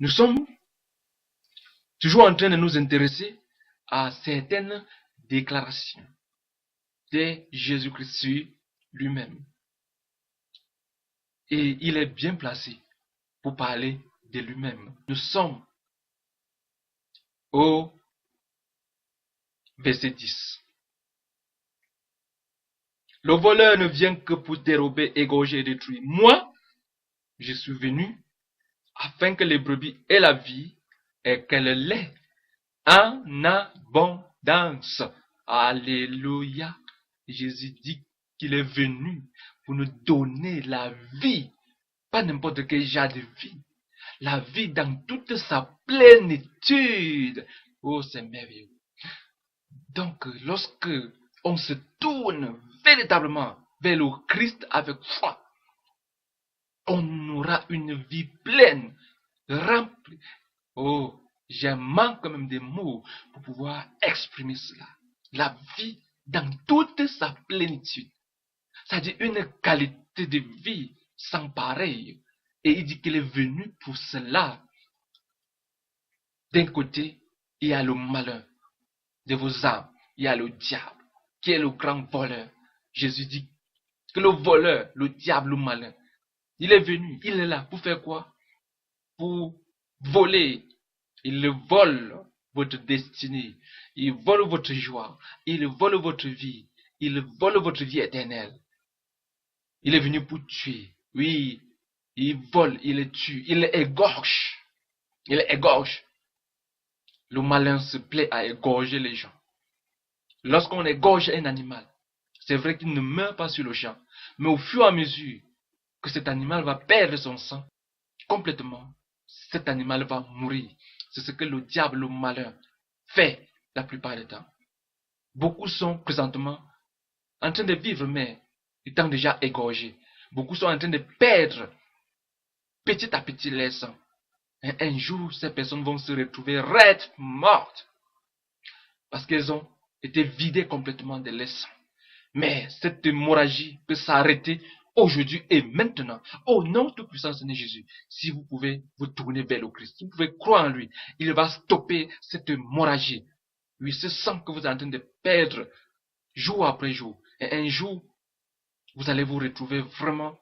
Nous sommes toujours en train de nous intéresser à certaines déclarations de Jésus-Christ lui-même. Et il est bien placé pour parler de lui-même. Nous sommes au verset 10. Le voleur ne vient que pour dérober, égorger et détruire. Moi, je suis venu afin que les brebis aient la vie et qu'elle l'ait en abondance. Alléluia. Jésus dit qu'il est venu pour nous donner la vie. Pas n'importe quel genre de vie. La vie dans toute sa plénitude. Oh, c'est merveilleux. Donc, lorsque on se tourne véritablement vers le Christ avec foi, on aura une vie pleine, remplie. Oh, j'ai manque même des mots pour pouvoir exprimer cela. La vie dans toute sa plénitude. C'est-à-dire une qualité de vie sans pareil. Et il dit qu'il est venu pour cela. D'un côté, il y a le malheur de vos âmes. Il y a le diable, qui est le grand voleur. Jésus dit que le voleur, le diable, le malin, il est venu, il est là pour faire quoi? Pour voler. Il vole votre destinée. Il vole votre joie. Il vole votre vie. Il vole votre vie éternelle. Il est venu pour tuer. Oui, il vole, il tue, il égorge. Il égorge. Le malin se plaît à égorger les gens. Lorsqu'on égorge un animal, c'est vrai qu'il ne meurt pas sur le champ, mais au fur et à mesure que cet animal va perdre son sang complètement, cet animal va mourir. C'est ce que le diable, le malin, fait la plupart du temps. Beaucoup sont présentement en train de vivre, mais étant déjà égorgés. Beaucoup sont en train de perdre petit à petit leur sang. Et un jour, ces personnes vont se retrouver raides, mortes, parce qu'elles ont été vidées complètement de leur sang. Mais cette hémorragie peut s'arrêter aujourd'hui et maintenant, au nom tout puissant Seigneur Jésus. Si vous pouvez vous tourner vers le Christ, si vous pouvez croire en lui, il va stopper cette hémorragie. Oui, ce sang que vous êtes en train de perdre jour après jour. Et un jour, vous allez vous retrouver vraiment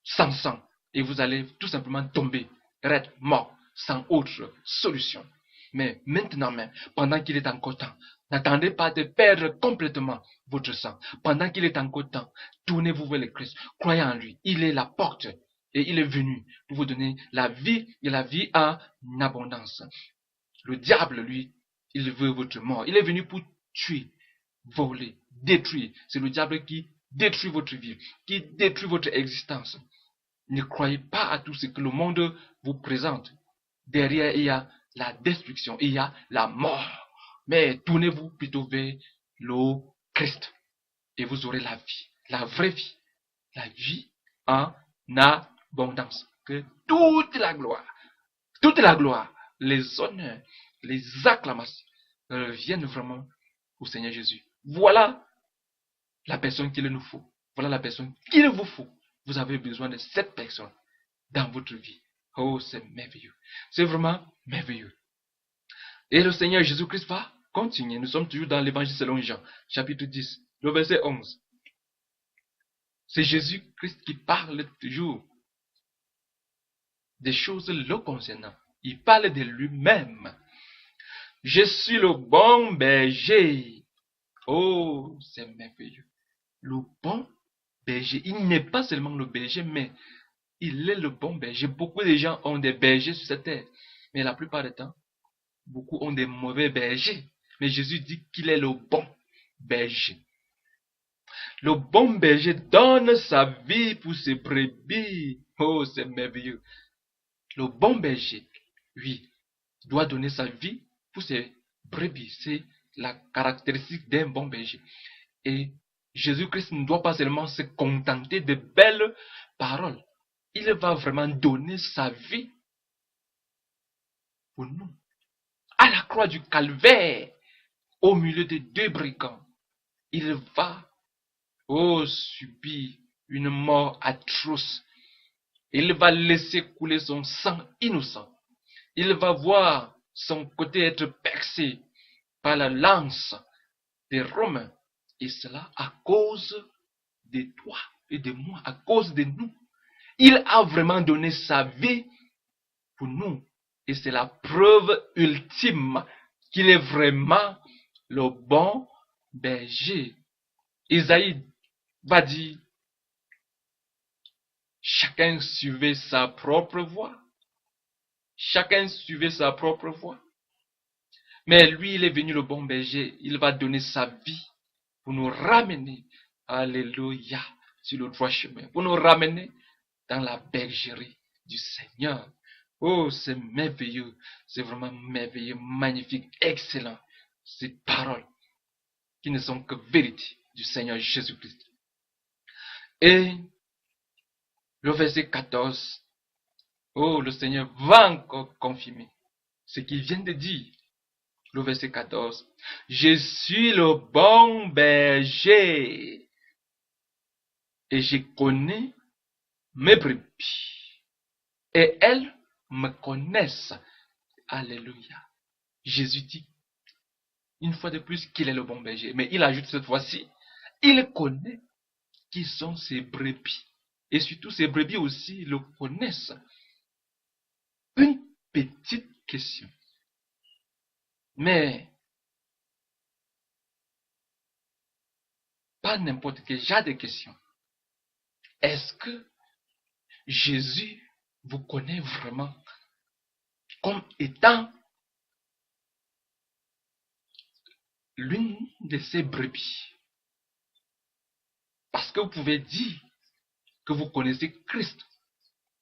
sans sang. Et vous allez tout simplement tomber, être mort, sans autre solution. Mais maintenant même, pendant qu'il est encore temps, n'attendez pas de perdre complètement votre sang. Pendant qu'il est encore temps, tournez-vous vers le Christ. Croyez en lui. Il est la porte. Et il est venu pour vous donner la vie et la vie en abondance. Le diable, lui, il veut votre mort. Il est venu pour tuer, voler, détruire. C'est le diable qui détruit votre vie, qui détruit votre existence. Ne croyez pas à tout ce que le monde vous présente. Derrière, il y a la destruction, il y a la mort. Mais tournez-vous plutôt vers le Christ. Et vous aurez la vie, la vraie vie. La vie en abondance. Que toute la gloire, les honneurs, les acclamations reviennent vraiment au Seigneur Jésus. Voilà la personne qu'il nous faut. Voilà la personne qu'il vous faut. Vous avez besoin de cette personne dans votre vie. Oh, c'est merveilleux. C'est vraiment merveilleux. Et le Seigneur Jésus-Christ va continuer. Nous sommes toujours dans l'évangile selon Jean, chapitre 10, le verset 11. C'est Jésus-Christ qui parle toujours des choses le concernant. Il parle de lui-même. Je suis le bon berger. Oh, c'est merveilleux. Le bon berger. Il n'est pas seulement le berger, mais il est le bon berger. Beaucoup de gens ont des bergers sur cette terre. Mais la plupart du temps, beaucoup ont des mauvais bergers. Mais Jésus dit qu'il est le bon berger. Le bon berger donne sa vie pour ses brebis. Oh, c'est merveilleux. Le bon berger, oui, doit donner sa vie pour ses brebis. C'est la caractéristique d'un bon berger. Et Jésus-Christ ne doit pas seulement se contenter de belles paroles. Il va vraiment donner sa vie pour nous. À la croix du calvaire, au milieu de deux brigands, il va subir une mort atroce. Il va laisser couler son sang innocent. il va voir son côté être percé par la lance des Romains. Et cela à cause de toi et de moi, à cause de nous. Il a vraiment donné sa vie pour nous. Et c'est la preuve ultime qu'il est vraiment le bon berger. Isaïe va dire, chacun suivait sa propre voie. Chacun suivait sa propre voie. Mais lui, il est venu le bon berger. Il va donner sa vie pour nous ramener, alléluia, sur le droit chemin. Pour nous ramener dans la bergerie du Seigneur. Oh, c'est merveilleux. C'est vraiment merveilleux, magnifique, excellent. Ces paroles qui ne sont que vérité du Seigneur Jésus-Christ. Et le verset 14, oh, le Seigneur va encore confirmer ce qu'il vient de dire. Le verset 14, je suis le bon berger et je connais mes brebis et elles me connaissent. Alléluia. Jésus dit une fois de plus qu'il est le bon berger, mais il ajoute cette fois-ci, il connaît qui sont ses brebis. Et surtout, ses brebis aussi le connaissent. Une petite question. Mais, pas n'importe quel genre de question. Est-ce que Jésus vous connaît vraiment comme étant l'une de ses brebis? Parce que vous pouvez dire que vous connaissez Christ.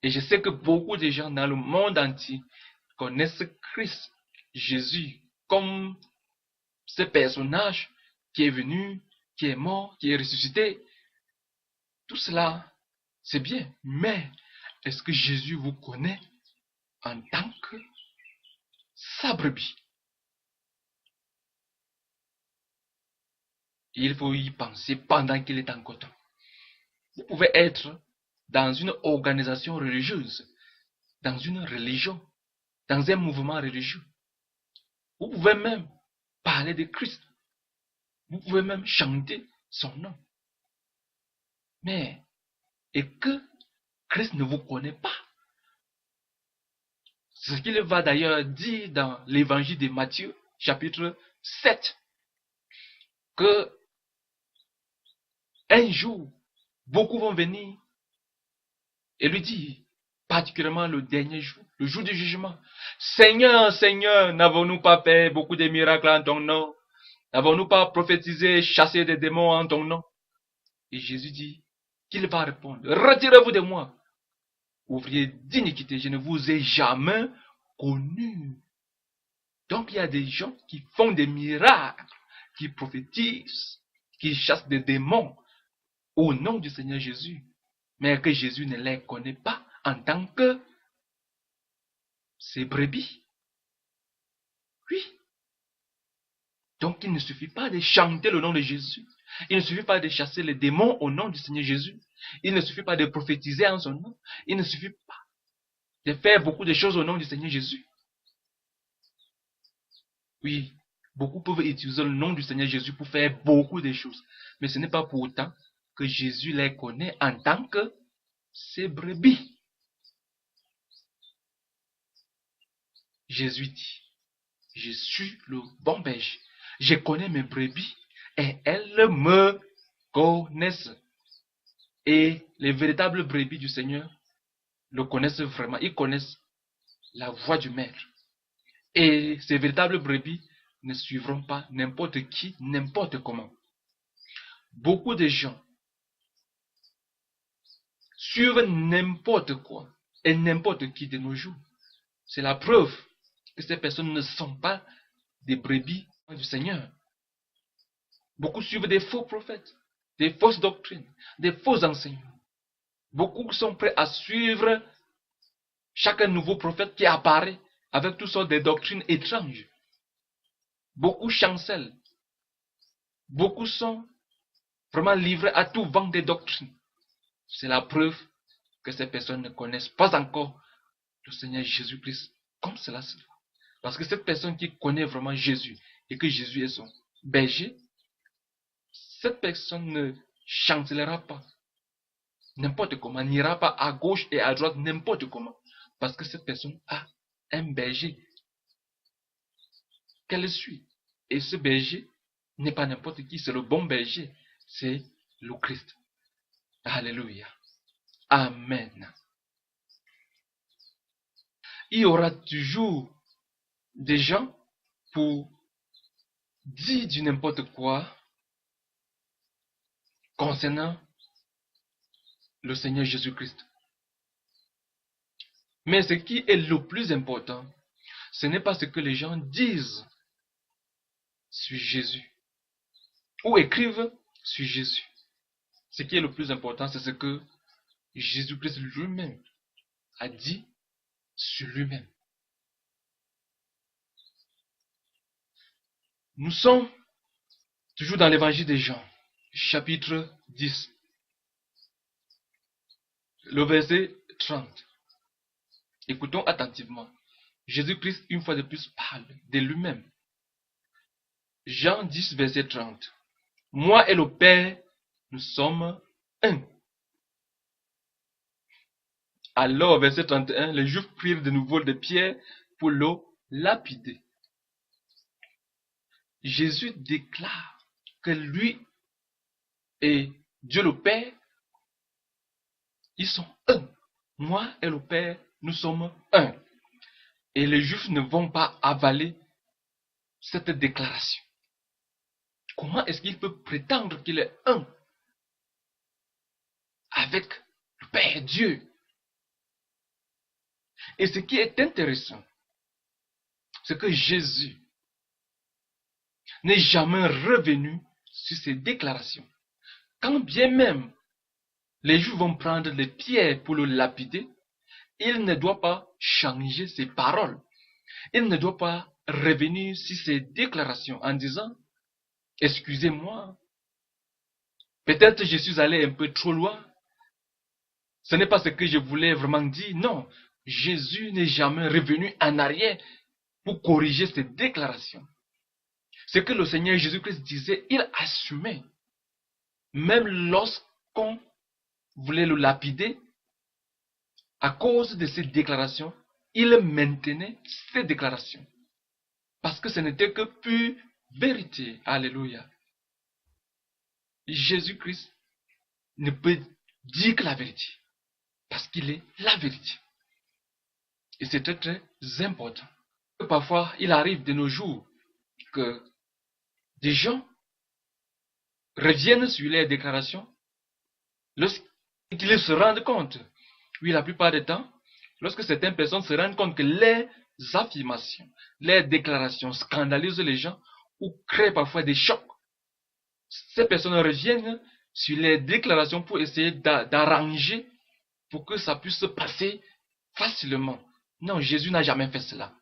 Et je sais que beaucoup de gens dans le monde entier connaissent Christ, Jésus, comme ce personnage qui est venu, qui est mort, qui est ressuscité. Tout cela, c'est bien. Mais est-ce que Jésus vous connaît en tant que sa brebis? Il faut y penser pendant qu'il est encore temps. Vous pouvez être dans une organisation religieuse, dans une religion, dans un mouvement religieux. Vous pouvez même parler de Christ. Vous pouvez même chanter son nom. Mais, et que Christ ne vous connaît pas. C'est ce qu'il va d'ailleurs dire dans l'évangile de Matthieu, chapitre 7. Que un jour, beaucoup vont venir et lui dire, particulièrement le dernier jour, le jour du jugement, Seigneur, Seigneur, n'avons-nous pas fait beaucoup de miracles en ton nom? N'avons-nous pas prophétisé, chassé des démons en ton nom? Et Jésus dit qu'il va répondre, retirez-vous de moi, ouvrier d'iniquité, je ne vous ai jamais connu. Donc il y a des gens qui font des miracles, qui prophétisent, qui chassent des démons au nom du Seigneur Jésus, mais que Jésus ne les connaît pas en tant que ses brebis. Oui. Donc il ne suffit pas de chanter le nom de Jésus. Il ne suffit pas de chasser les démons au nom du Seigneur Jésus. Il ne suffit pas de prophétiser en son nom. Il ne suffit pas de faire beaucoup de choses au nom du Seigneur Jésus. Oui, beaucoup peuvent utiliser le nom du Seigneur Jésus pour faire beaucoup de choses. Mais ce n'est pas pour autant que Jésus les connaît en tant que ses brebis. Jésus dit, je suis le bon berger. Je connais mes brebis et elles me connaissent. Et les véritables brebis du Seigneur le connaissent vraiment. Ils connaissent la voix du Maître. Et ces véritables brebis ne suivront pas n'importe qui, n'importe comment. Beaucoup de gens suivent n'importe quoi et n'importe qui de nos jours. C'est la preuve que ces personnes ne sont pas des brebis du Seigneur. Beaucoup suivent des faux prophètes, des fausses doctrines, des faux enseignements. Beaucoup sont prêts à suivre chaque nouveau prophète qui apparaît avec toutes sortes de doctrines étranges. Beaucoup chancellent. Beaucoup sont vraiment livrés à tout vent des doctrines. C'est la preuve que ces personnes ne connaissent pas encore le Seigneur Jésus-Christ comme cela se voit. Parce que cette personne qui connaît vraiment Jésus et que Jésus est son berger, cette personne ne chancellera pas n'importe comment, n'ira pas à gauche et à droite n'importe comment. Parce que cette personne a un berger qu'elle suit. Et ce berger n'est pas n'importe qui, c'est le bon berger. C'est le Christ. Alléluia. Amen. Il y aura toujours des gens pour dire du n'importe quoi concernant le Seigneur Jésus-Christ. Mais ce qui est le plus important, ce n'est pas ce que les gens disent sur Jésus ou écrivent sur Jésus. Ce qui est le plus important, c'est ce que Jésus-Christ lui-même a dit sur lui-même. Nous sommes toujours dans l'évangile de Jean, chapitre 10, le verset 30. Écoutons attentivement. Jésus-Christ, une fois de plus, parle de lui-même. Jean 10, verset 30. Moi et le Père, nous sommes un. Alors, verset 31, les Juifs prirent de nouveau de pierre pour le lapider. Jésus déclare que lui et Dieu le Père, ils sont un. Moi et le Père, nous sommes un. Et les Juifs ne vont pas avaler cette déclaration. Comment est-ce qu'il peut prétendre qu'il est un avec le Père Dieu? Et ce qui est intéressant, c'est que Jésus n'est jamais revenu sur ces déclarations. Quand bien même les Juifs vont prendre les pierres pour le lapider, il ne doit pas changer ses paroles. Il ne doit pas revenir sur ses déclarations en disant « Excusez-moi, peut-être je suis allé un peu trop loin. Ce n'est pas ce que je voulais vraiment dire. » Non, Jésus n'est jamais revenu en arrière pour corriger ses déclarations. Ce que le Seigneur Jésus-Christ disait, il assumait. Même lorsqu'on voulait le lapider, à cause de ses déclarations, il maintenait ses déclarations. Parce que ce n'était que pure vérité. Alléluia. Jésus-Christ ne peut dire que la vérité. Parce qu'il est la vérité. Et c'est très très important. Parfois, il arrive de nos jours que des gens reviennent sur les déclarations lorsqu'ils se rendent compte. Oui, la plupart du temps, lorsque certaines personnes se rendent compte que les affirmations, les déclarations scandalisent les gens ou créent parfois des chocs, ces personnes reviennent sur les déclarations pour essayer d'arranger pour que ça puisse se passer facilement. Non, Jésus n'a jamais fait cela.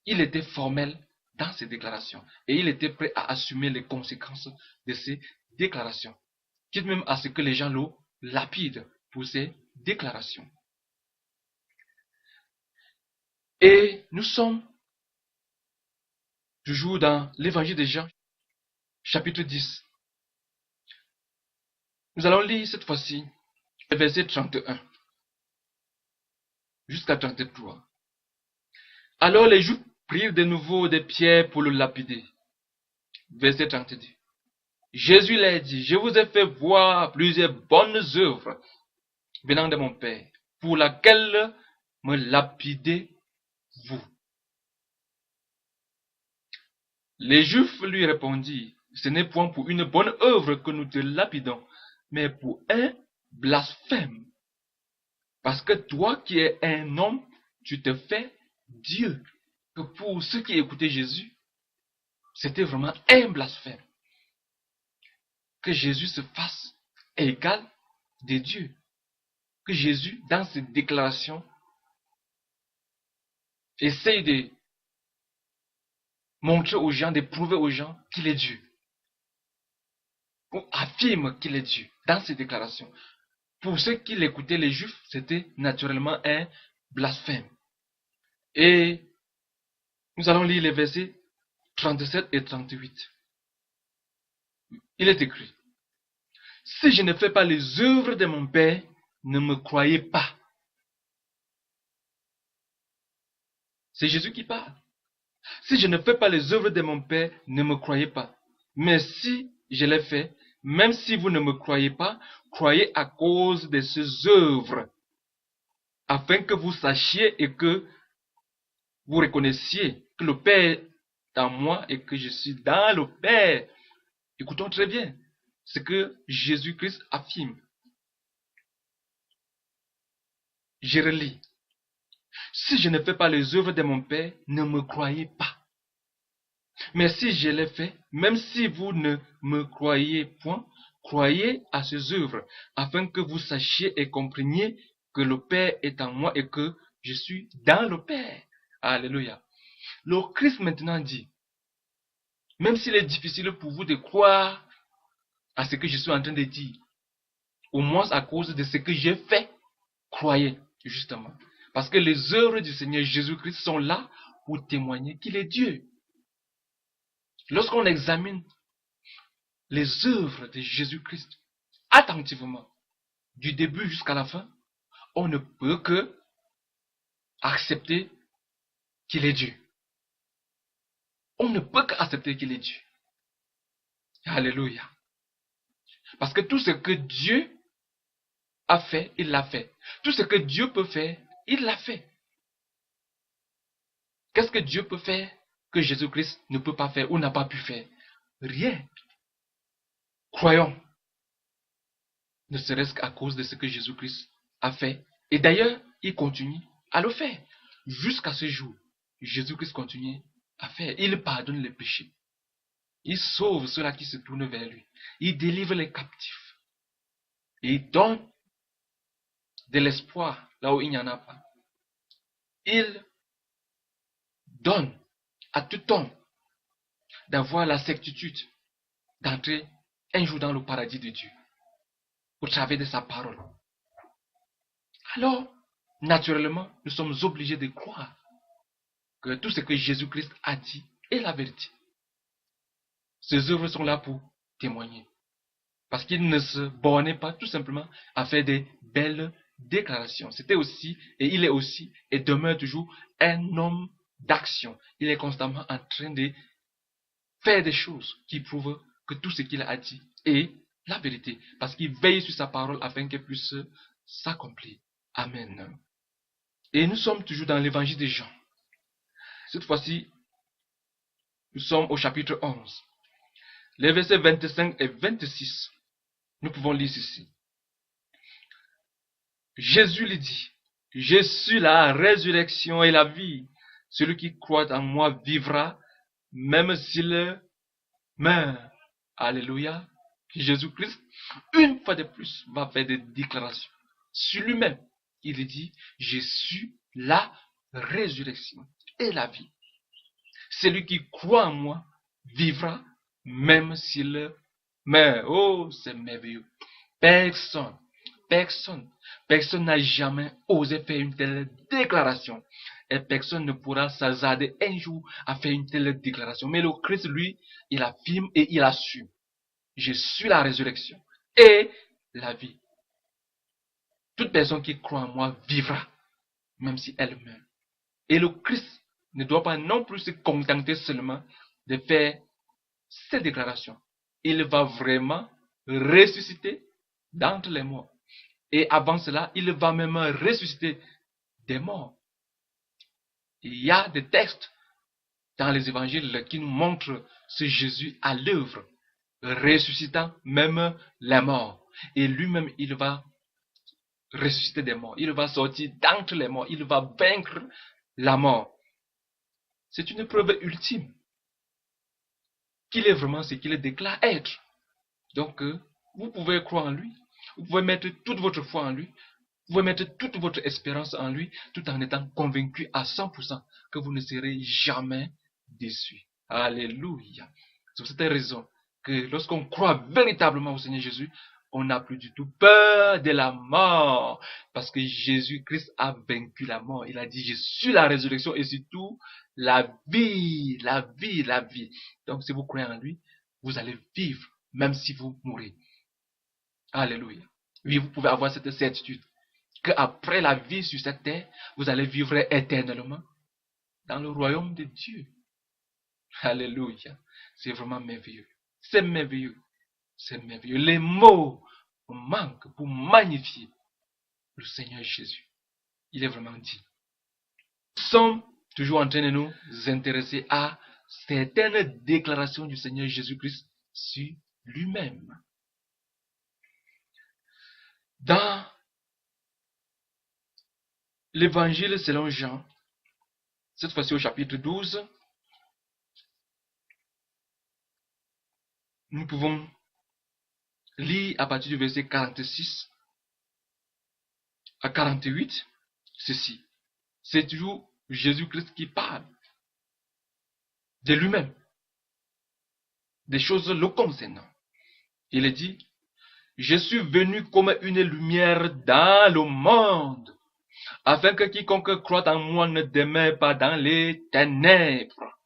Il était formel dans ses déclarations et il était prêt à assumer les conséquences de ses déclarations, quitte même à ce que les gens le lapident pour ses déclarations. Et nous sommes toujours dans l'évangile de Jean, chapitre 10. Nous allons lire cette fois-ci le verset 31 jusqu'à 33. Alors les Juifs prirent de nouveau des pierres pour le lapider. Verset 32. Jésus leur dit, je vous ai fait voir plusieurs bonnes œuvres venant de mon Père, pour laquelle me lapidez-vous. Les Juifs lui répondirent, ce n'est point pour une bonne œuvre que nous te lapidons, mais pour un blasphème. Parce que toi qui es un homme, tu te fais Dieu. Que pour ceux qui écoutaient Jésus, c'était vraiment un blasphème. Que Jésus se fasse égal de Dieu. Que Jésus, dans ses déclarations, essaye de montrer aux gens, de prouver aux gens qu'il est Dieu. Ou affirme qu'il est Dieu dans ses déclarations. Pour ceux qui l'écoutaient, les Juifs, c'était naturellement un blasphème. Et nous allons lire les versets 37 et 38. Il est écrit: si je ne fais pas les œuvres de mon Père, ne me croyez pas. C'est Jésus qui parle. Si je ne fais pas les œuvres de mon Père, ne me croyez pas. Mais si je les fais, même si vous ne me croyez pas, croyez à cause de ces œuvres, afin que vous sachiez et que vous reconnaissiez que le Père est en moi et que je suis dans le Père. Écoutons très bien ce que Jésus-Christ affirme. Je relis. Si je ne fais pas les œuvres de mon Père, ne me croyez pas. Mais si je les fais, même si vous ne me croyez point, croyez à ces œuvres, afin que vous sachiez et compreniez que le Père est en moi et que je suis dans le Père. Alléluia. Le Christ maintenant dit, même s'il est difficile pour vous de croire à ce que je suis en train de dire, au moins à cause de ce que j'ai fait, croyez, justement. Parce que les œuvres du Seigneur Jésus-Christ sont là pour témoigner qu'il est Dieu. Lorsqu'on examine les œuvres de Jésus-Christ attentivement, du début jusqu'à la fin, on ne peut que accepter qu'il est Dieu. On ne peut qu'accepter qu'il est Dieu. Alléluia. Parce que tout ce que Dieu a fait, il l'a fait. Tout ce que Dieu peut faire, il l'a fait. Qu'est-ce que Dieu peut faire que Jésus-Christ ne peut pas faire ou n'a pas pu faire? Rien. Croyons. Ne serait-ce qu'à cause de ce que Jésus-Christ a fait. Et d'ailleurs, il continue à le faire. Jusqu'à ce jour, Jésus-Christ continue à faire. Il pardonne les péchés. Il sauve ceux-là qui se tournent vers lui. Il délivre les captifs. Et il donne de l'espoir là où il n'y en a pas. Il donne à tout homme d'avoir la certitude d'entrer un jour dans le paradis de Dieu au travers de sa parole. Alors, naturellement, nous sommes obligés de croire que tout ce que Jésus-Christ a dit est la vérité. Ses œuvres sont là pour témoigner. Parce qu'il ne se bornait pas tout simplement à faire des belles déclarations. C'était aussi, et il est aussi, et demeure toujours un homme d'action. Il est constamment en train de faire des choses qui prouvent que tout ce qu'il a dit est la vérité. Parce qu'il veille sur sa parole afin qu'elle puisse s'accomplir. Amen. Et nous sommes toujours dans l'évangile de Jean. Cette fois-ci, nous sommes au chapitre 11. Les versets 25 et 26. Nous pouvons lire ceci. Jésus lui dit, je suis la résurrection et la vie. Celui qui croit en moi vivra, même s'il meurt. Alléluia. Jésus-Christ, une fois de plus, va faire des déclarations sur lui-même. Il dit, je suis la résurrection et la vie. Celui qui croit en moi vivra, même s'il meurt. Oh, c'est merveilleux. Personne n'a jamais osé faire une telle déclaration. Et personne ne pourra s'hasarder un jour à faire une telle déclaration. Mais le Christ, lui, il affirme et il assume. Je suis la résurrection et la vie. Toute personne qui croit en moi vivra, même si elle meurt. Et le Christ ne doit pas non plus se contenter seulement de faire cette déclaration. Il va vraiment ressusciter d'entre les morts. Et avant cela, il va même ressusciter des morts. Il y a des textes dans les évangiles qui nous montrent ce Jésus à l'œuvre, ressuscitant même les morts. Et lui-même, il va ressusciter des morts. Il va sortir d'entre les morts. Il va vaincre la mort. C'est une preuve ultime qu'il est vraiment ce qu'il déclare être. Donc, vous pouvez croire en lui. Vous pouvez mettre toute votre foi en lui. Vous pouvez mettre toute votre espérance en lui, tout en étant convaincu à 100% que vous ne serez jamais déçu. Alléluia. C'est pour cette raison que lorsqu'on croit véritablement au Seigneur Jésus, on n'a plus du tout peur de la mort. Parce que Jésus-Christ a vaincu la mort. Il a dit, je suis la résurrection et surtout la vie, la vie, la vie. Donc si vous croyez en lui, vous allez vivre, même si vous mourrez. Alléluia. Oui, vous pouvez avoir cette certitude qu'après la vie sur cette terre, vous allez vivre éternellement dans le royaume de Dieu. Alléluia. C'est vraiment merveilleux. C'est merveilleux. C'est merveilleux. Les mots manquent pour magnifier le Seigneur Jésus. Il est vraiment dit. Nous sommes toujours en train de nous intéresser à certaines déclarations du Seigneur Jésus-Christ sur lui-même. Dans l'Évangile selon Jean, cette fois-ci au chapitre 12, nous pouvons lire à partir du verset 46 à 48 ceci. C'est toujours Jésus-Christ qui parle de lui-même, des choses le concernant. Il est dit, je suis venu comme une lumière dans le monde, afin que quiconque croit en moi ne demeure pas dans les ténèbres.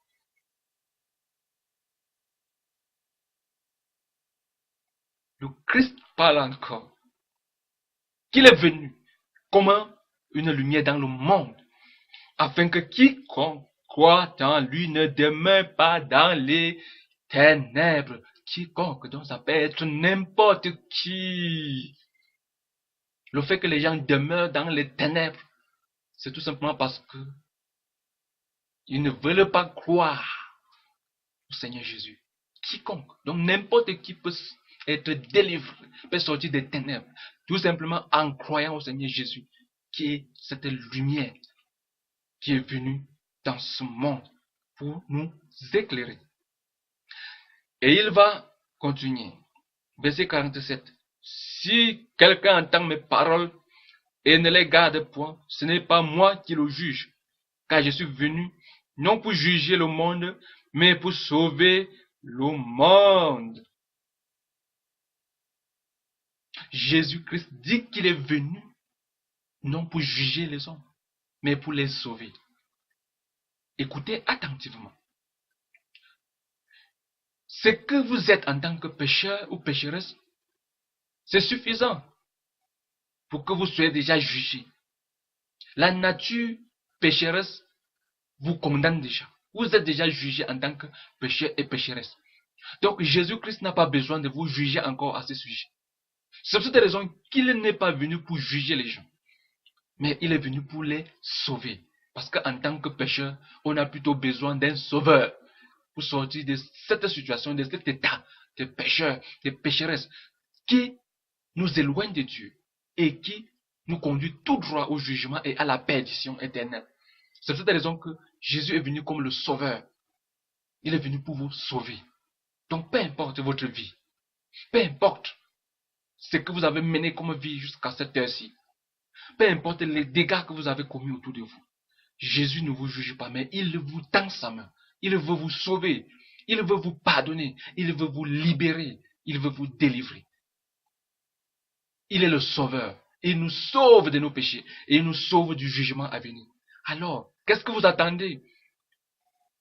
Le Christ parle encore qu'il est venu comme une lumière dans le monde, afin que quiconque croit en lui ne demeure pas dans les ténèbres. Quiconque, donc ça peut être n'importe qui. Le fait que les gens demeurent dans les ténèbres, c'est tout simplement parce que ils ne veulent pas croire au Seigneur Jésus. Quiconque, donc n'importe qui peut être délivré, peut sortir des ténèbres, tout simplement en croyant au Seigneur Jésus, qui est cette lumière qui est venue dans ce monde pour nous éclairer. Et il va continuer. Verset 47. Si quelqu'un entend mes paroles et ne les garde point, ce n'est pas moi qui le juge, car je suis venu non pour juger le monde, mais pour sauver le monde. Jésus-Christ dit qu'il est venu non pour juger les hommes, mais pour les sauver. Écoutez attentivement. Ce que vous êtes en tant que pécheur ou pécheresse, c'est suffisant pour que vous soyez déjà jugé. La nature pécheresse vous condamne déjà. Vous êtes déjà jugé en tant que pécheur et pécheresse. Donc Jésus-Christ n'a pas besoin de vous juger encore à ce sujet. C'est pour cette raison qu'il n'est pas venu pour juger les gens, mais il est venu pour les sauver. Parce qu'en tant que pécheur, on a plutôt besoin d'un sauveur pour sortir de cette situation, de cet état de pécheur, de pécheresse, qui nous éloigne de Dieu et qui nous conduit tout droit au jugement et à la perdition éternelle. C'est pour cette raison que Jésus est venu comme le sauveur. Il est venu pour vous sauver. Donc peu importe votre vie, peu importe ce que vous avez mené comme vie jusqu'à cette heure-ci, peu importe les dégâts que vous avez commis autour de vous, Jésus ne vous juge pas, mais il vous tend sa main. Il veut vous sauver. Il veut vous pardonner. Il veut vous libérer. Il veut vous délivrer. Il est le sauveur. Il nous sauve de nos péchés. Et il nous sauve du jugement à venir. Alors, qu'est-ce que vous attendez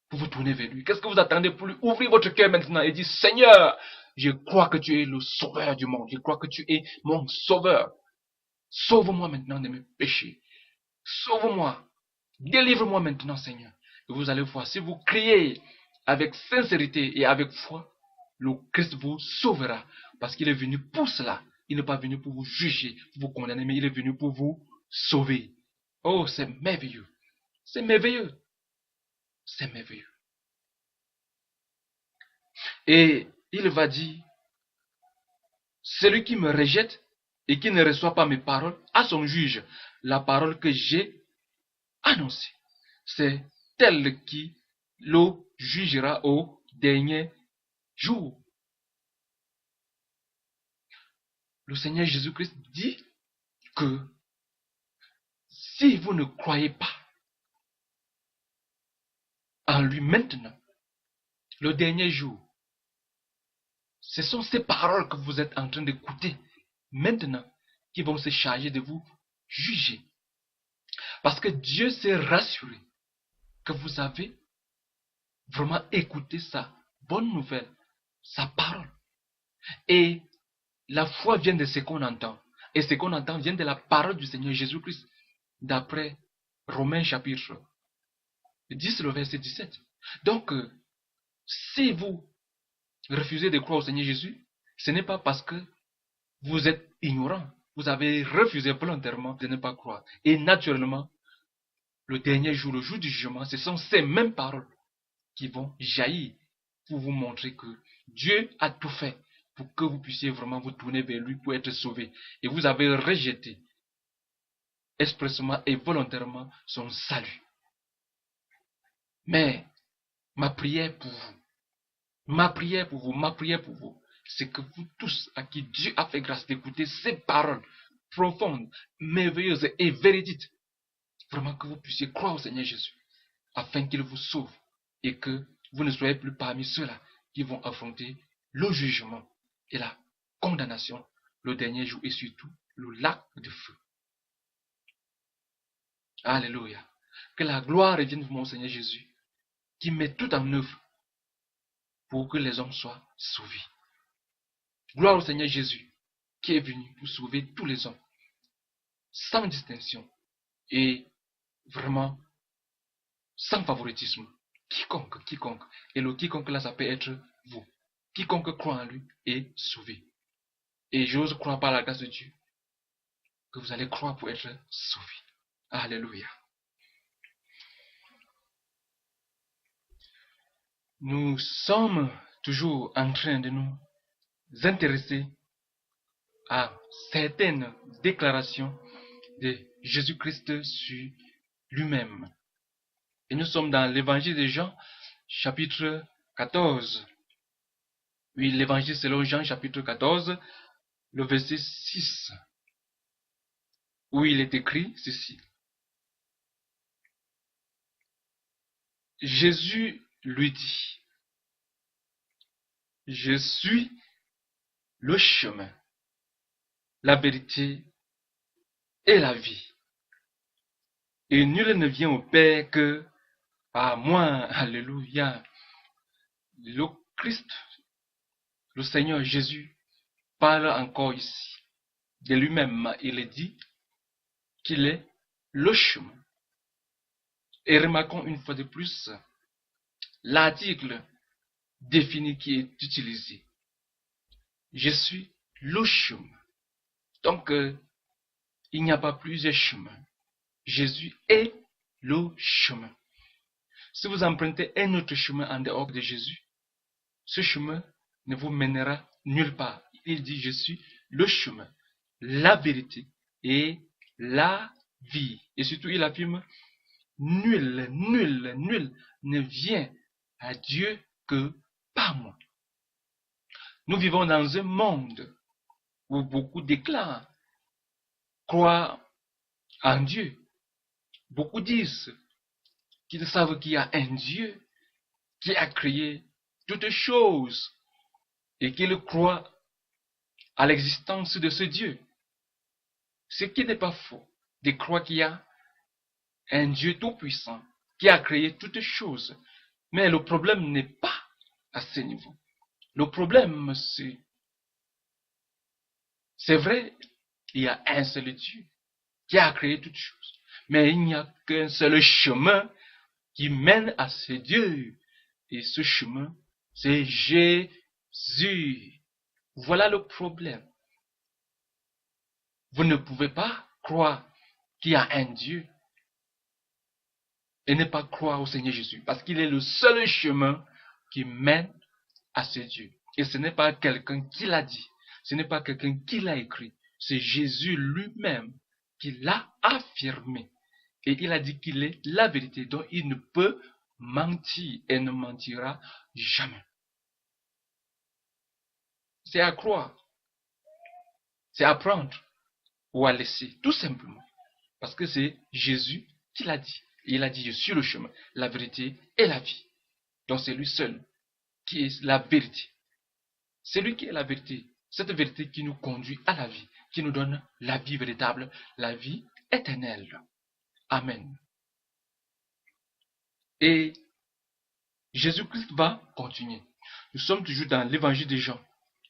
pour vous tourner vers lui? Qu'est-ce que vous attendez pour lui ouvrir votre cœur maintenant et dire, Seigneur, je crois que tu es le sauveur du monde. Je crois que tu es mon sauveur. Sauve-moi maintenant de mes péchés. Sauve-moi. Délivre-moi maintenant, Seigneur. Et vous allez voir, si vous criez avec sincérité et avec foi, le Christ vous sauvera. Parce qu'il est venu pour cela. Il n'est pas venu pour vous juger, pour vous condamner, mais il est venu pour vous sauver. Oh, c'est merveilleux. C'est merveilleux. C'est merveilleux. Et il va dire, celui qui me rejette et qui ne reçoit pas mes paroles, à son juge, la parole que j'ai annoncée, c'est elle qui le jugera au dernier jour. Le Seigneur Jésus-Christ dit que si vous ne croyez pas en lui maintenant, le dernier jour, ce sont ces paroles que vous êtes en train d'écouter maintenant qui vont se charger de vous juger. Parce que Dieu s'est rassuré que vous avez vraiment écouté sa bonne nouvelle, sa parole. Et la foi vient de ce qu'on entend. Et ce qu'on entend vient de la parole du Seigneur Jésus-Christ, d'après Romains chapitre 10, le verset 17. Donc, si vous refusez de croire au Seigneur Jésus, ce n'est pas parce que vous êtes ignorant. Vous avez refusé volontairement de ne pas croire. Et naturellement, le dernier jour, le jour du jugement, ce sont ces mêmes paroles qui vont jaillir pour vous montrer que Dieu a tout fait pour que vous puissiez vraiment vous tourner vers lui pour être sauvé. Et vous avez rejeté expressément et volontairement son salut. Mais ma prière pour vous, c'est que vous tous à qui Dieu a fait grâce d'écouter ces paroles profondes, merveilleuses et véridiques, vraiment que vous puissiez croire au Seigneur Jésus, afin qu'il vous sauve et que vous ne soyez plus parmi ceux-là qui vont affronter le jugement et la condamnation le dernier jour et surtout le lac de feu. Alléluia. Que la gloire revienne pour mon Seigneur Jésus, qui met tout en œuvre pour que les hommes soient sauvés. Gloire au Seigneur Jésus, qui est venu pour sauver tous les hommes, sans distinction et vraiment sans favoritisme. Quiconque. Et le quiconque là, ça peut être vous. Quiconque croit en lui est sauvé. Et j'ose croire par la grâce de Dieu que vous allez croire pour être sauvé. Alléluia. Nous sommes toujours en train de nous intéresser à certaines déclarations de Jésus-Christ sur lui-même. Et nous sommes dans l'évangile de Jean, chapitre 14. Oui, l'évangile selon Jean, chapitre 14, le verset 6, où il est écrit ceci. Jésus lui dit, je suis le chemin, la vérité et la vie. Et nul ne vient au Père que par moi. Alléluia. Le Christ, le Seigneur Jésus, parle encore ici de lui-même. Il dit qu'il est le chemin. Et remarquons une fois de plus l'article défini qui est utilisé. Je suis le chemin. Donc, il n'y a pas plusieurs chemins. Jésus est le chemin. Si vous empruntez un autre chemin en dehors de Jésus, ce chemin ne vous mènera nulle part. Il dit, je suis le chemin, la vérité et la vie. Et surtout, il affirme, nul ne vient à Dieu que par moi. Nous vivons dans un monde où beaucoup déclarent croire en Dieu. Beaucoup disent qu'ils savent qu'il y a un Dieu qui a créé toutes choses et qu'ils croient à l'existence de ce Dieu. Ce qui n'est pas faux de croire qu'il y a un Dieu tout-puissant qui a créé toutes choses. Mais le problème n'est pas à ce niveau. Le problème, c'est vrai, il y a un seul Dieu qui a créé toutes choses. Mais il n'y a qu'un seul chemin qui mène à ce Dieu. Et ce chemin, c'est Jésus. Voilà le problème. Vous ne pouvez pas croire qu'il y a un Dieu et ne pas croire au Seigneur Jésus, parce qu'il est le seul chemin qui mène à ce Dieu. Et ce n'est pas quelqu'un qui l'a dit, ce n'est pas quelqu'un qui l'a écrit, c'est Jésus lui-même qui l'a affirmé. Et il a dit qu'il est la vérité, dont il ne peut mentir et ne mentira jamais. C'est à croire, c'est à prendre ou à laisser, tout simplement. Parce que c'est Jésus qui l'a dit. Et il a dit, je suis le chemin, la vérité et la vie. Donc c'est lui seul qui est la vérité. C'est lui qui est la vérité. Cette vérité qui nous conduit à la vie, qui nous donne la vie véritable, la vie éternelle. Amen. Et Jésus-Christ va continuer. Nous sommes toujours dans l'évangile de Jean,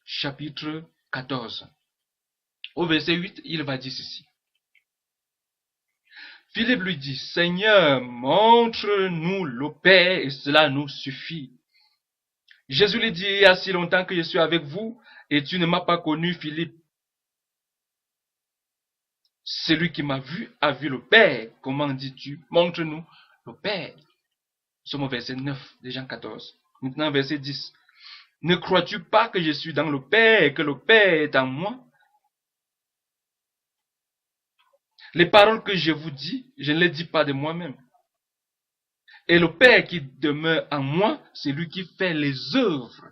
chapitre 14. Au verset 8, il va dire ceci. Philippe lui dit, Seigneur, montre-nous le Père et cela nous suffit. Jésus lui dit, il y a si longtemps que je suis avec vous et tu ne m'as pas connu, Philippe. Celui qui m'a vu a vu le Père. Comment dis-tu? Montre-nous le Père. Nous sommes au verset 9 de Jean 14. Maintenant, verset 10. Ne crois-tu pas que je suis dans le Père et que le Père est en moi? Les paroles que je vous dis, je ne les dis pas de moi-même. Et le Père qui demeure en moi, c'est lui qui fait les œuvres.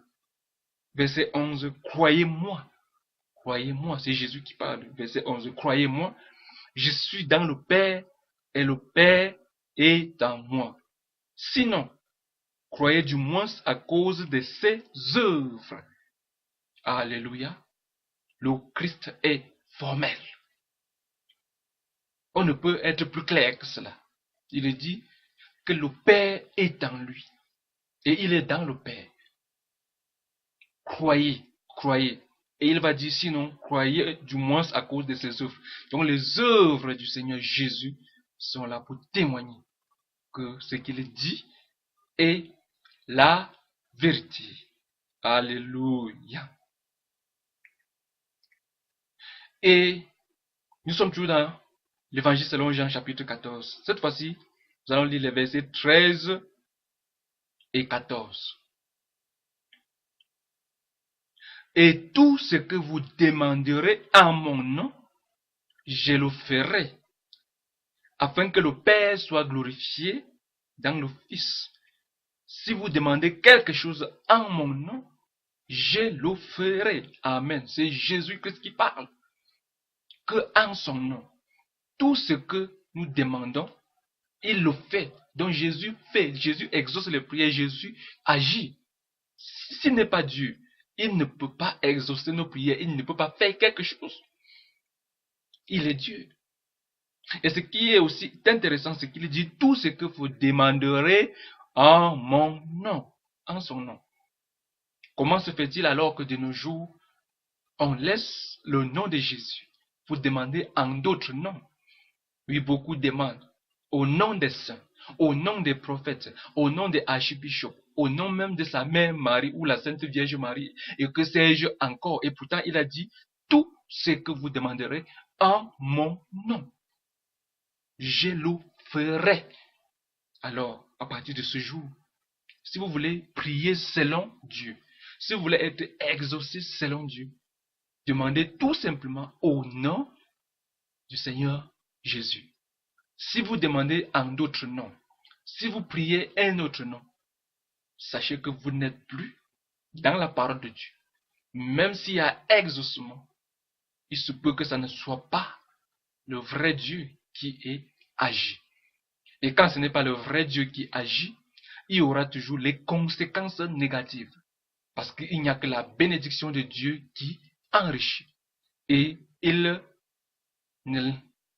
Verset 11. Croyez-moi. Croyez-moi, c'est Jésus qui parle. Verset 11. Croyez-moi, je suis dans le Père et le Père est en moi. Sinon, croyez du moins à cause de ses œuvres. Alléluia. Le Christ est formel. On ne peut être plus clair que cela. Il dit que le Père est en lui. Et il est dans le Père. Croyez, croyez. Et il va dire sinon, croyez du moins à cause de ses œuvres. Donc les œuvres du Seigneur Jésus sont là pour témoigner que ce qu'il dit est la vérité. Alléluia. Et nous sommes toujours dans l'évangile selon Jean chapitre 14. Cette fois-ci, nous allons lire les versets 13 et 14. Et tout ce que vous demanderez en mon nom, je le ferai, afin que le Père soit glorifié dans le Fils. Si vous demandez quelque chose en mon nom, je le ferai. Amen. C'est Jésus-Christ qui parle. Que en son nom, tout ce que nous demandons, il le fait. Donc Jésus fait, Jésus exauce les prières, Jésus agit. S'il n'est pas Dieu, il ne peut pas exaucer nos prières, il ne peut pas faire quelque chose. Il est Dieu. Et ce qui est aussi intéressant, c'est qu'il dit tout ce que vous demanderez en mon nom, en son nom. Comment se fait-il alors que de nos jours, on laisse le nom de Jésus pour demander en d'autres noms? Oui, beaucoup demandent au nom des saints, au nom des prophètes, au nom des archibishops, au nom même de sa mère Marie ou la Sainte Vierge Marie, et que sais-je encore. Et pourtant, il a dit tout ce que vous demanderez en mon nom, je le ferai. Alors, à partir de ce jour, si vous voulez prier selon Dieu, si vous voulez être exaucé selon Dieu, demandez tout simplement au nom du Seigneur Jésus. Si vous demandez en d'autres noms, si vous priez un autre nom, sachez que vous n'êtes plus dans la parole de Dieu. Même s'il y a exaucement, il se peut que ça ne soit pas le vrai Dieu qui est agi. Et quand ce n'est pas le vrai Dieu qui agit, il y aura toujours les conséquences négatives. Parce qu'il n'y a que la bénédiction de Dieu qui enrichit. Et il ne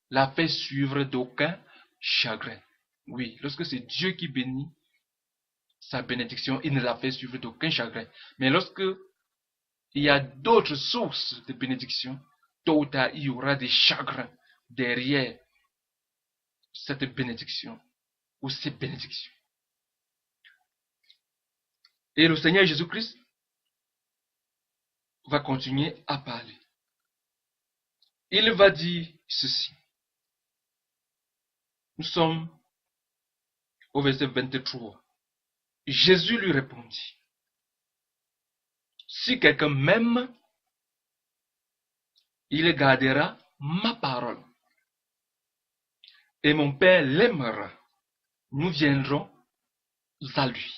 la fait suivre d'aucun chagrin. Oui, lorsque c'est Dieu qui bénit, sa bénédiction, il ne la fait suivre d'aucun chagrin. Mais lorsque il y a d'autres sources de bénédiction, tôt ou tard, il y aura des chagrins derrière cette bénédiction ou ces bénédictions. Et le Seigneur Jésus-Christ va continuer à parler. Il va dire ceci. Nous sommes au verset 23. Jésus lui répondit, si quelqu'un m'aime, il gardera ma parole. Et mon Père l'aimera. Nous viendrons à lui.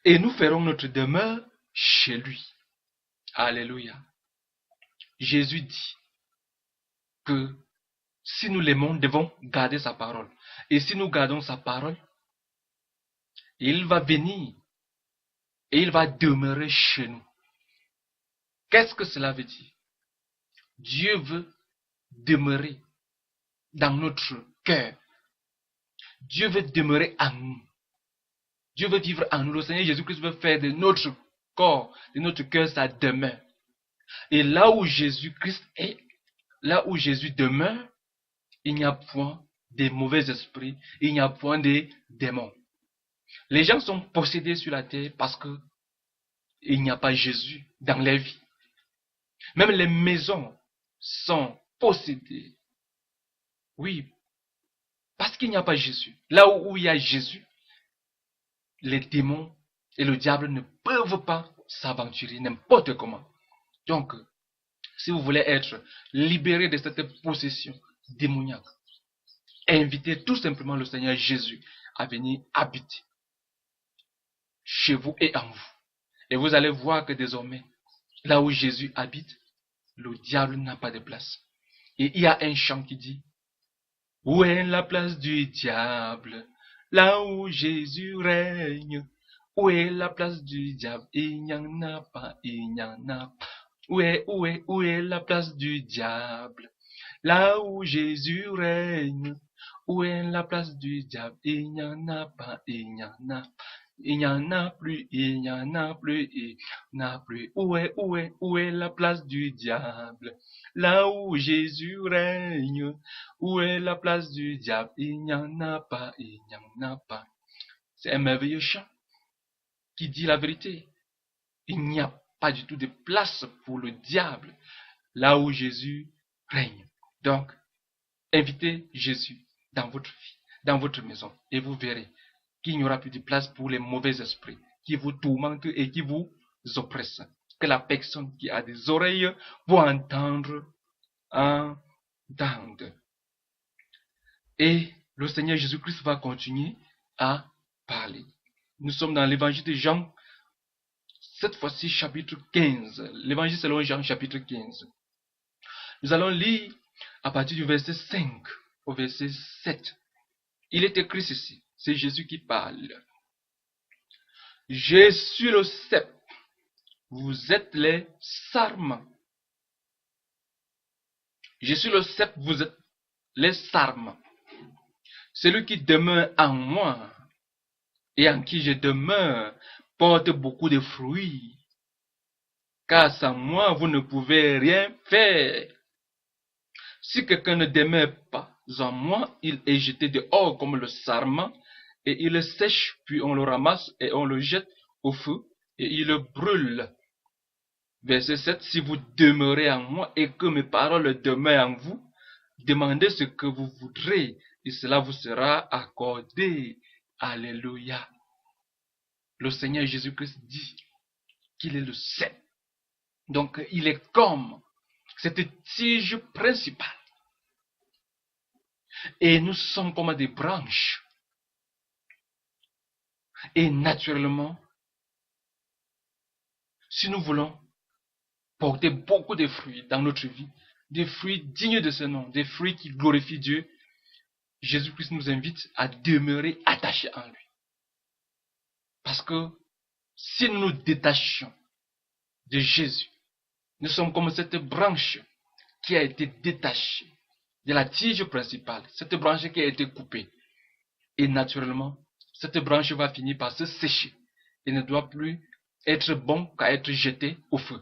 Et nous ferons notre demeure chez lui. Alléluia. Jésus dit que si nous l'aimons, nous devons garder sa parole. Et si nous gardons sa parole, il va venir et il va demeurer chez nous. Qu'est-ce que cela veut dire? Dieu veut demeurer dans notre cœur. Dieu veut demeurer en nous. Dieu veut vivre en nous. Le Seigneur Jésus-Christ veut faire de notre corps, de notre cœur, sa demeure. Et là où Jésus-Christ est, là où Jésus demeure, il n'y a point de mauvais esprits, il n'y a point de démons. Les gens sont possédés sur la terre parce que il n'y a pas Jésus dans leur vie. Même les maisons sont possédées. Oui, parce qu'il n'y a pas Jésus. Là où il y a Jésus, les démons et le diable ne peuvent pas s'aventurer n'importe comment. Donc, si vous voulez être libéré de cette possession démoniaque, invitez tout simplement le Seigneur Jésus à venir habiter chez vous et en vous. Et vous allez voir que désormais, là où Jésus habite, le diable n'a pas de place. Et il y a un chant qui dit, où est la place du diable? Là où Jésus règne. Où est la place du diable? Il n'y en a pas, il n'y en a pas. Où est la place du diable? Là où Jésus règne. Où est la place du diable? Il n'y en a pas, il n'y en a pas. Il n'y en a plus, il n'y en a plus, il n'y en a plus. Où est la place du diable? Là où Jésus règne. Où est la place du diable? Il n'y en a pas, il n'y en a pas. C'est un merveilleux chant qui dit la vérité. Il n'y a pas du tout de place pour le diable là où Jésus règne. Donc, invitez Jésus dans votre vie, dans votre maison, et vous verrez qu'il n'y aura plus de place pour les mauvais esprits qui vous tourmentent et qui vous oppressent. Que la personne qui a des oreilles pour entendre, entende. Et le Seigneur Jésus-Christ va continuer à parler. Nous sommes dans l'évangile de Jean, cette fois-ci chapitre 15. L'évangile selon Jean chapitre 15. Nous allons lire à partir du verset 5 au verset 7. Il est écrit ceci, c'est Jésus qui parle. Je suis le cep, vous êtes les sarments. Je suis le cep, vous êtes les sarments. Celui qui demeure en moi et en qui je demeure porte beaucoup de fruits. Car sans moi, vous ne pouvez rien faire. Si quelqu'un ne demeure pas en moi, il est jeté dehors comme le sarment, et il sèche, puis on le ramasse et on le jette au feu, et il le brûle. Verset 7, si vous demeurez en moi et que mes paroles demeurent en vous, demandez ce que vous voudrez, et cela vous sera accordé. Alléluia. Le Seigneur Jésus-Christ dit qu'il est le cep. Donc, il est comme cette tige principale. Et nous sommes comme des branches. Et naturellement, si nous voulons porter beaucoup de fruits dans notre vie, des fruits dignes de ce nom, des fruits qui glorifient Dieu, Jésus-Christ nous invite à demeurer attachés en lui. Parce que si nous nous détachons de Jésus, nous sommes comme cette branche qui a été détachée de la tige principale, cette branche qui a été coupée. Et naturellement, cette branche va finir par se sécher et ne doit plus être bon qu'à être jetée au feu.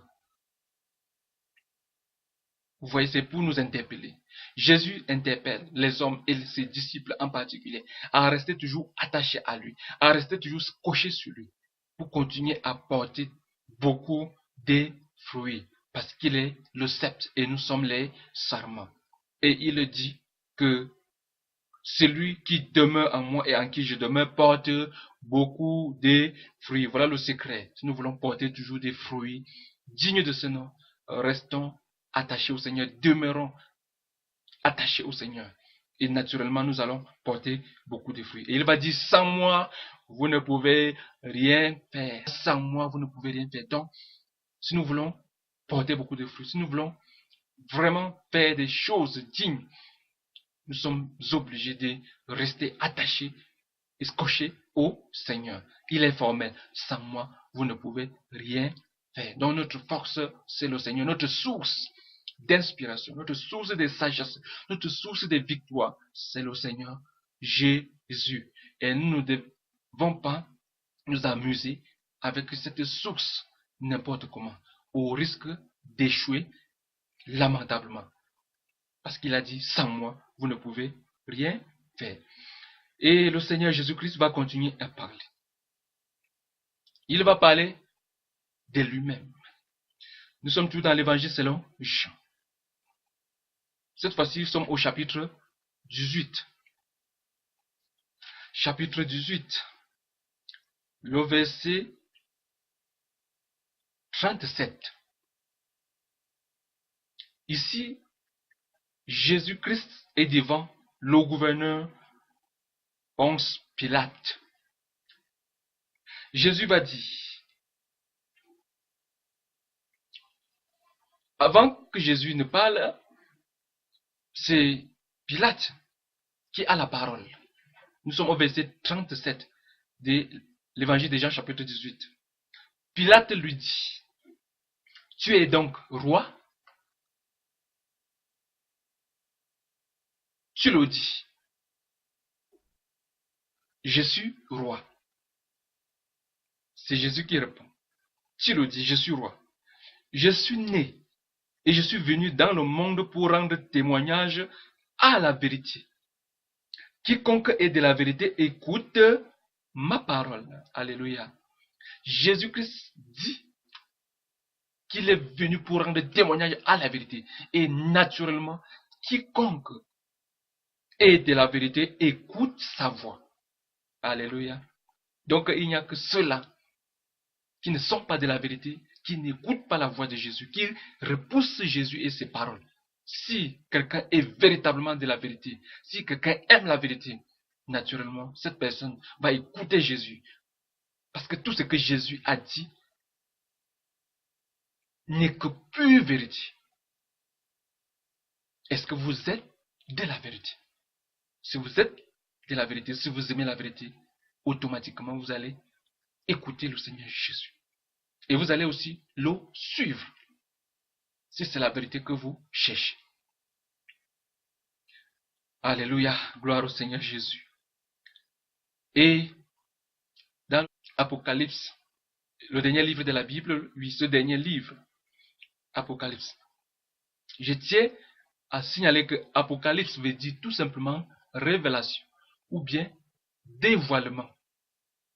Vous voyez, c'est pour nous interpeller. Jésus interpelle les hommes et ses disciples en particulier à rester toujours attachés à lui, à rester toujours scotchés sur lui, pour continuer à porter beaucoup de fruits, parce qu'il est le sceptre et nous sommes les sarments. Et il dit que celui qui demeure en moi et en qui je demeure porte beaucoup de fruits. Voilà le secret. Si nous voulons porter toujours des fruits dignes de ce nom, restons attachés au Seigneur, demeurons attachés au Seigneur. Et naturellement, nous allons porter beaucoup de fruits. Et il va dire, sans moi, vous ne pouvez rien faire. Sans moi, vous ne pouvez rien faire. Donc, si nous voulons porter beaucoup de fruits, si nous voulons vraiment faire des choses dignes, nous sommes obligés de rester attachés et scotchés au Seigneur. Il est formel. Sans moi, vous ne pouvez rien faire. Donc notre force, c'est le Seigneur, notre source d'inspiration, notre source de sagesse, notre source de victoire, c'est le Seigneur Jésus. Et nous ne devons pas nous amuser avec cette source n'importe comment, au risque d'échouer lamentablement. Parce qu'il a dit, sans moi, vous ne pouvez rien faire. Et le Seigneur Jésus-Christ va continuer à parler. Il va parler de lui-même. Nous sommes tous dans l'évangile selon Jean. Cette fois-ci, nous sommes au chapitre 18. Chapitre 18. Le verset 37. Ici, Jésus-Christ est devant le gouverneur Ponce Pilate. Jésus va dire, avant que Jésus ne parle, c'est Pilate qui a la parole. Nous sommes au verset 37 de l'évangile de Jean chapitre 18. Pilate lui dit, tu es donc roi? Tu le dis. Je suis roi. C'est Jésus qui répond. Tu le dis, je suis roi. Je suis né et je suis venu dans le monde pour rendre témoignage à la vérité. Quiconque est de la vérité écoute ma parole. Alléluia. Jésus-Christ dit qu'il est venu pour rendre témoignage à la vérité. Et naturellement, quiconque est de la vérité écoute sa voix. Alléluia. Donc il n'y a que ceux-là qui ne sont pas de la vérité, qui n'écoutent pas la voix de Jésus, qui repoussent Jésus et ses paroles. Si quelqu'un est véritablement de la vérité, si quelqu'un aime la vérité, naturellement, cette personne va écouter Jésus. Parce que tout ce que Jésus a dit n'est que pure vérité. Est-ce que vous êtes de la vérité? Si vous êtes de la vérité, si vous aimez la vérité, automatiquement vous allez écouter le Seigneur Jésus. Et vous allez aussi le suivre. Si c'est la vérité que vous cherchez. Alléluia, gloire au Seigneur Jésus. Et dans l'Apocalypse, le dernier livre de la Bible, oui, ce dernier livre, Apocalypse. Je tiens à signaler que Apocalypse veut dire tout simplement révélation ou bien dévoilement.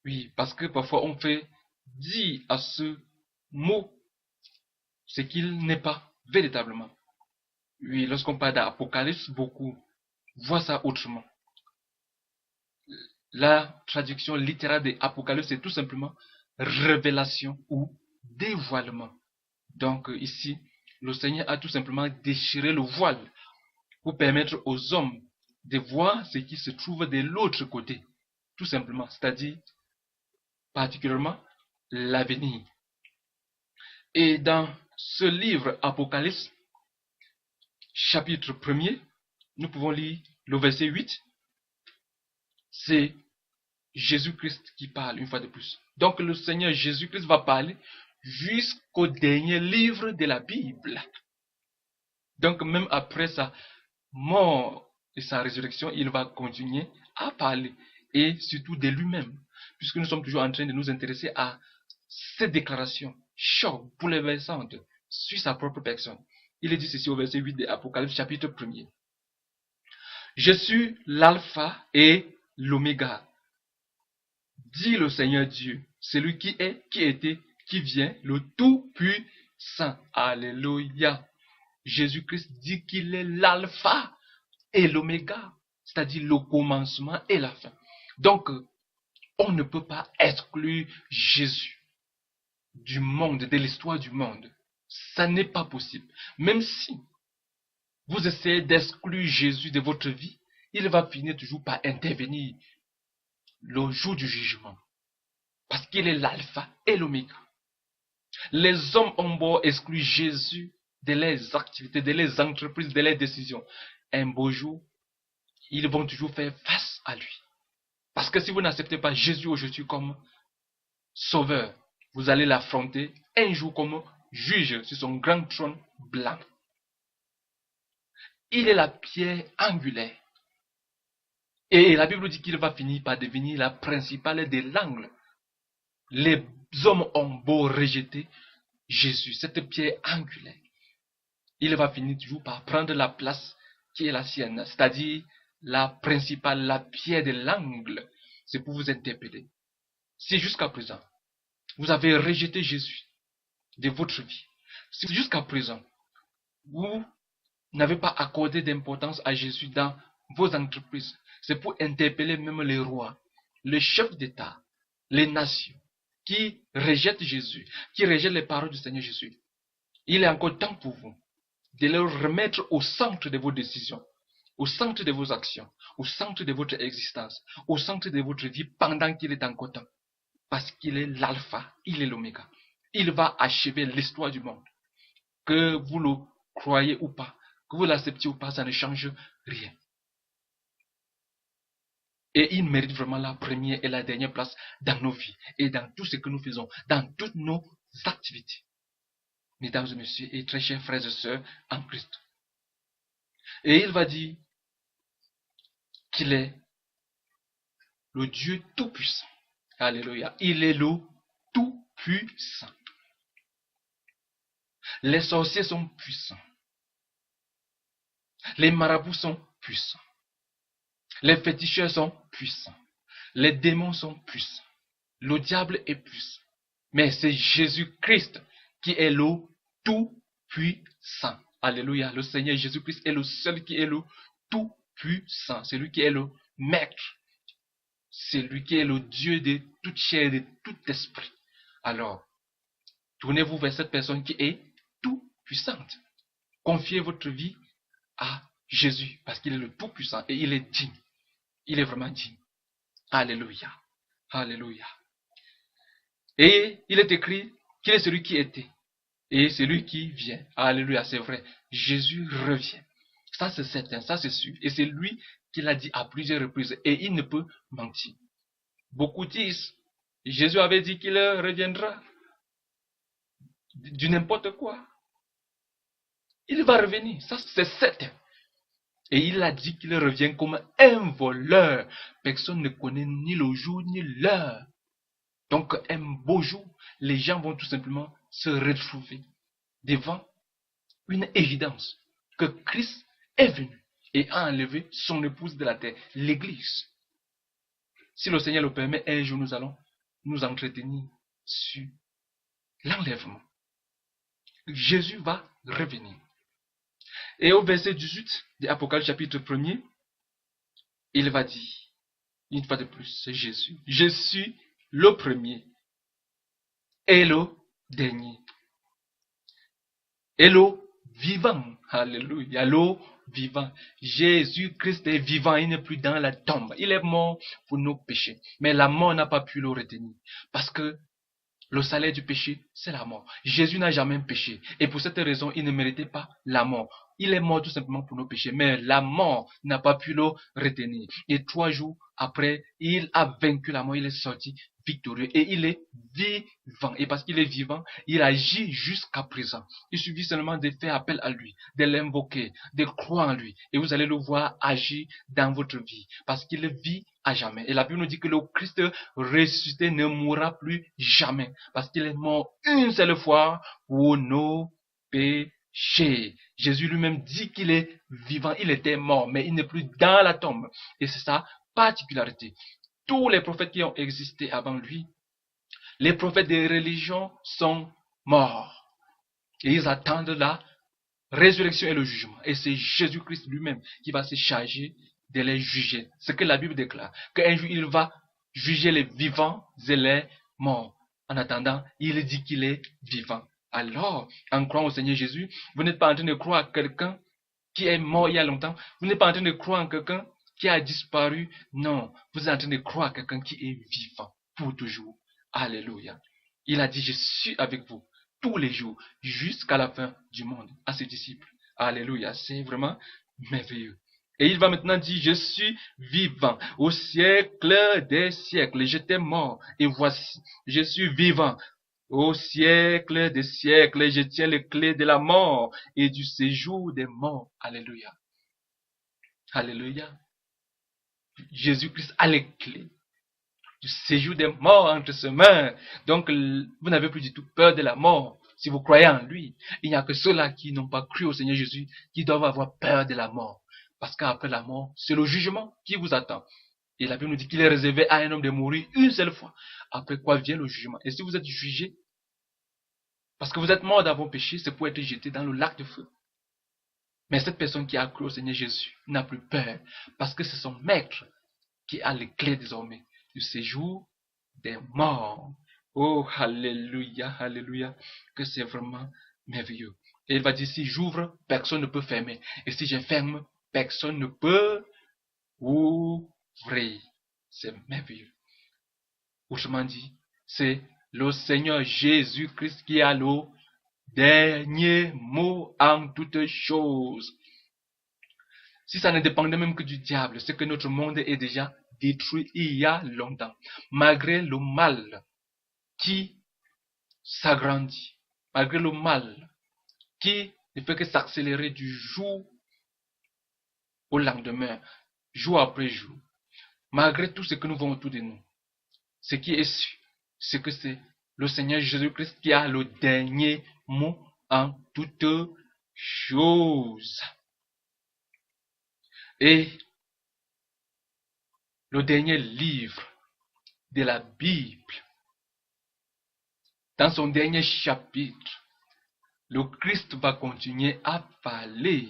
Oui, parce que parfois on fait dire à ce mot ce qu'il n'est pas véritablement. Oui, lorsqu'on parle d'Apocalypse, beaucoup voient ça autrement. La traduction littérale d'Apocalypse, c'est tout simplement révélation ou dévoilement. Donc ici, le Seigneur a tout simplement déchiré le voile pour permettre aux hommes de voir ce qui se trouve de l'autre côté. Tout simplement, c'est-à-dire particulièrement l'avenir. Et dans ce livre Apocalypse, chapitre 1er, nous pouvons lire le verset 8. C'est Jésus-Christ qui parle une fois de plus. Donc le Seigneur Jésus-Christ va parler jusqu'au dernier livre de la Bible. Donc même après sa mort et sa résurrection, il va continuer à parler. Et surtout de lui-même. Puisque nous sommes toujours en train de nous intéresser à ces déclarations choc, bouleversantes sur sa propre personne. Il est dit ceci au verset 8 de Apocalypse chapitre 1er. Je suis l'alpha et l'oméga, dit le Seigneur Dieu, celui qui est, qui était, qui vient, le Tout-Puissant. Alléluia. Jésus-Christ dit qu'il est l'alpha et l'oméga, c'est-à-dire le commencement et la fin. Donc, on ne peut pas exclure Jésus du monde, de l'histoire du monde. Ça n'est pas possible. Même si vous essayez d'exclure Jésus de votre vie, il va finir toujours par intervenir le jour du jugement. Parce qu'il est l'alpha et l'oméga. Les hommes ont beau exclure Jésus de leurs activités, de leurs entreprises, de leurs décisions. Un beau jour, ils vont toujours faire face à lui. Parce que si vous n'acceptez pas Jésus aujourd'hui comme sauveur, vous allez l'affronter un jour comme juge sur son grand trône blanc. Il est la pierre angulaire. Et la Bible dit qu'il va finir par devenir la principale de l'angle. Les hommes ont beau rejeter Jésus, cette pierre angulaire. Il va finir toujours par prendre la place qui est la sienne, c'est-à-dire la principale, la pierre de l'angle. C'est pour vous interpeller. Si jusqu'à présent, vous avez rejeté Jésus de votre vie, si jusqu'à présent, vous n'avez pas accordé d'importance à Jésus dans vos entreprises, c'est pour interpeller même les rois, les chefs d'État, les nations qui rejettent Jésus, qui rejettent les paroles du Seigneur Jésus. Il est encore temps pour vous de le remettre au centre de vos décisions, au centre de vos actions, au centre de votre existence, au centre de votre vie pendant qu'il est encore temps. Parce qu'il est l'alpha, il est l'oméga. Il va achever l'histoire du monde. Que vous le croyez ou pas, que vous l'acceptiez ou pas, ça ne change rien. Et il mérite vraiment la première et la dernière place dans nos vies et dans tout ce que nous faisons, dans toutes nos activités. Mesdames et messieurs et très chers frères et sœurs en Christ. Et il va dire qu'il est le Dieu tout-puissant. Alléluia. Il est le tout-puissant. Les sorciers sont puissants. Les marabouts sont puissants. Les féticheurs sont puissants. Les démons sont puissants. Le diable est puissant. Mais c'est Jésus-Christ qui est le tout-puissant. Alléluia. Le Seigneur Jésus-Christ est le seul qui est le tout-puissant. C'est lui qui est le maître. C'est lui qui est le Dieu de toute chair et de tout esprit. Alors, tournez-vous vers cette personne qui est tout-puissante. Confiez votre vie à Jésus parce qu'il est le tout-puissant et il est digne. Il est vraiment digne. Alléluia. Alléluia. Et il est écrit qu'il est celui qui était et celui qui vient. Alléluia, c'est vrai. Jésus revient. Ça c'est certain, ça c'est sûr. Et c'est lui qui l'a dit à plusieurs reprises et il ne peut mentir. Beaucoup disent, Jésus avait dit qu'il reviendra du n'importe quoi. Il va revenir, ça c'est certain. Et il a dit qu'il revient comme un voleur. Personne ne connaît ni le jour ni l'heure. Donc un beau jour, les gens vont tout simplement se retrouver devant une évidence que Christ est venu et a enlevé son épouse de la terre, l'Église. Si le Seigneur le permet, un jour nous allons nous entretenir sur l'enlèvement. Jésus va revenir. Et au verset 18 de Apocalypse chapitre 1er, il va dire, une fois de plus, c'est Jésus. Je suis le premier et le dernier. Et le vivant. Alléluia. Le vivant. Jésus-Christ est vivant. Il n'est plus dans la tombe. Il est mort pour nos péchés. Mais la mort n'a pas pu le retenir. Parce que le salaire du péché, c'est la mort. Jésus n'a jamais péché. Et pour cette raison, il ne méritait pas la mort. Il est mort tout simplement pour nos péchés. Mais la mort n'a pas pu le retenir. Et 3 jours après, il a vaincu la mort. Il est sorti victorieux. Et il est vivant. Et parce qu'il est vivant, il agit jusqu'à présent. Il suffit seulement de faire appel à lui, de l'invoquer, de croire en lui. Et vous allez le voir agir dans votre vie. Parce qu'il vit à jamais. Et la Bible nous dit que le Christ ressuscité ne mourra plus jamais. Parce qu'il est mort une seule fois pour nos péchés. Jésus lui-même dit qu'il est vivant. Il était mort, mais il n'est plus dans la tombe. Et c'est sa particularité. Tous les prophètes qui ont existé avant lui, les prophètes des religions sont morts. Et ils attendent la résurrection et le jugement. Et c'est Jésus-Christ lui-même qui va se charger de les juger. Ce que la Bible déclare. Qu'un jour, il va juger les vivants et les morts. En attendant, il dit qu'il est vivant. Alors, en croyant au Seigneur Jésus, vous n'êtes pas en train de croire à quelqu'un qui est mort il y a longtemps. Vous n'êtes pas en train de croire en quelqu'un qui a disparu. Non, vous êtes en train de croire à quelqu'un qui est vivant pour toujours. Alléluia. Il a dit, je suis avec vous tous les jours jusqu'à la fin du monde à ses disciples. Alléluia. C'est vraiment merveilleux. Et il va maintenant dire, je suis vivant au siècle des siècles. J'étais mort et voici, je suis vivant Au siècle des siècles, je tiens les clés de la mort et du séjour des morts. Alléluia. Alléluia. Jésus-Christ a les clés du séjour des morts entre ses mains. Donc, vous n'avez plus du tout peur de la mort. Si vous croyez en lui, il n'y a que ceux-là qui n'ont pas cru au Seigneur Jésus qui doivent avoir peur de la mort. Parce qu'après la mort, c'est le jugement qui vous attend. Et la Bible nous dit qu'il est réservé à un homme de mourir une seule fois. Après quoi vient le jugement. Et si vous êtes jugé, parce que vous êtes mort dans vos péchés, c'est pour être jeté dans le lac de feu. Mais cette personne qui a cru au Seigneur Jésus n'a plus peur. Parce que c'est son maître qui a les clés désormais du séjour des morts. Oh, alléluia, alléluia, que c'est vraiment merveilleux. Et il va dire, si j'ouvre, personne ne peut fermer. Et si je ferme, personne ne peut ouvrir. C'est merveilleux. Autrement dit, c'est le Seigneur Jésus-Christ qui a le dernier mot en toutes choses. Si ça ne dépendait même que du diable, c'est que notre monde est déjà détruit il y a longtemps. Malgré le mal qui s'agrandit, malgré le mal qui ne fait que s'accélérer du jour au lendemain, jour après jour, malgré tout ce que nous voyons autour de nous, ce qui est sûr, c'est que c'est le Seigneur Jésus-Christ qui a le dernier mot en toutes choses. Et le dernier livre de la Bible, dans son dernier chapitre, le Christ va continuer à parler.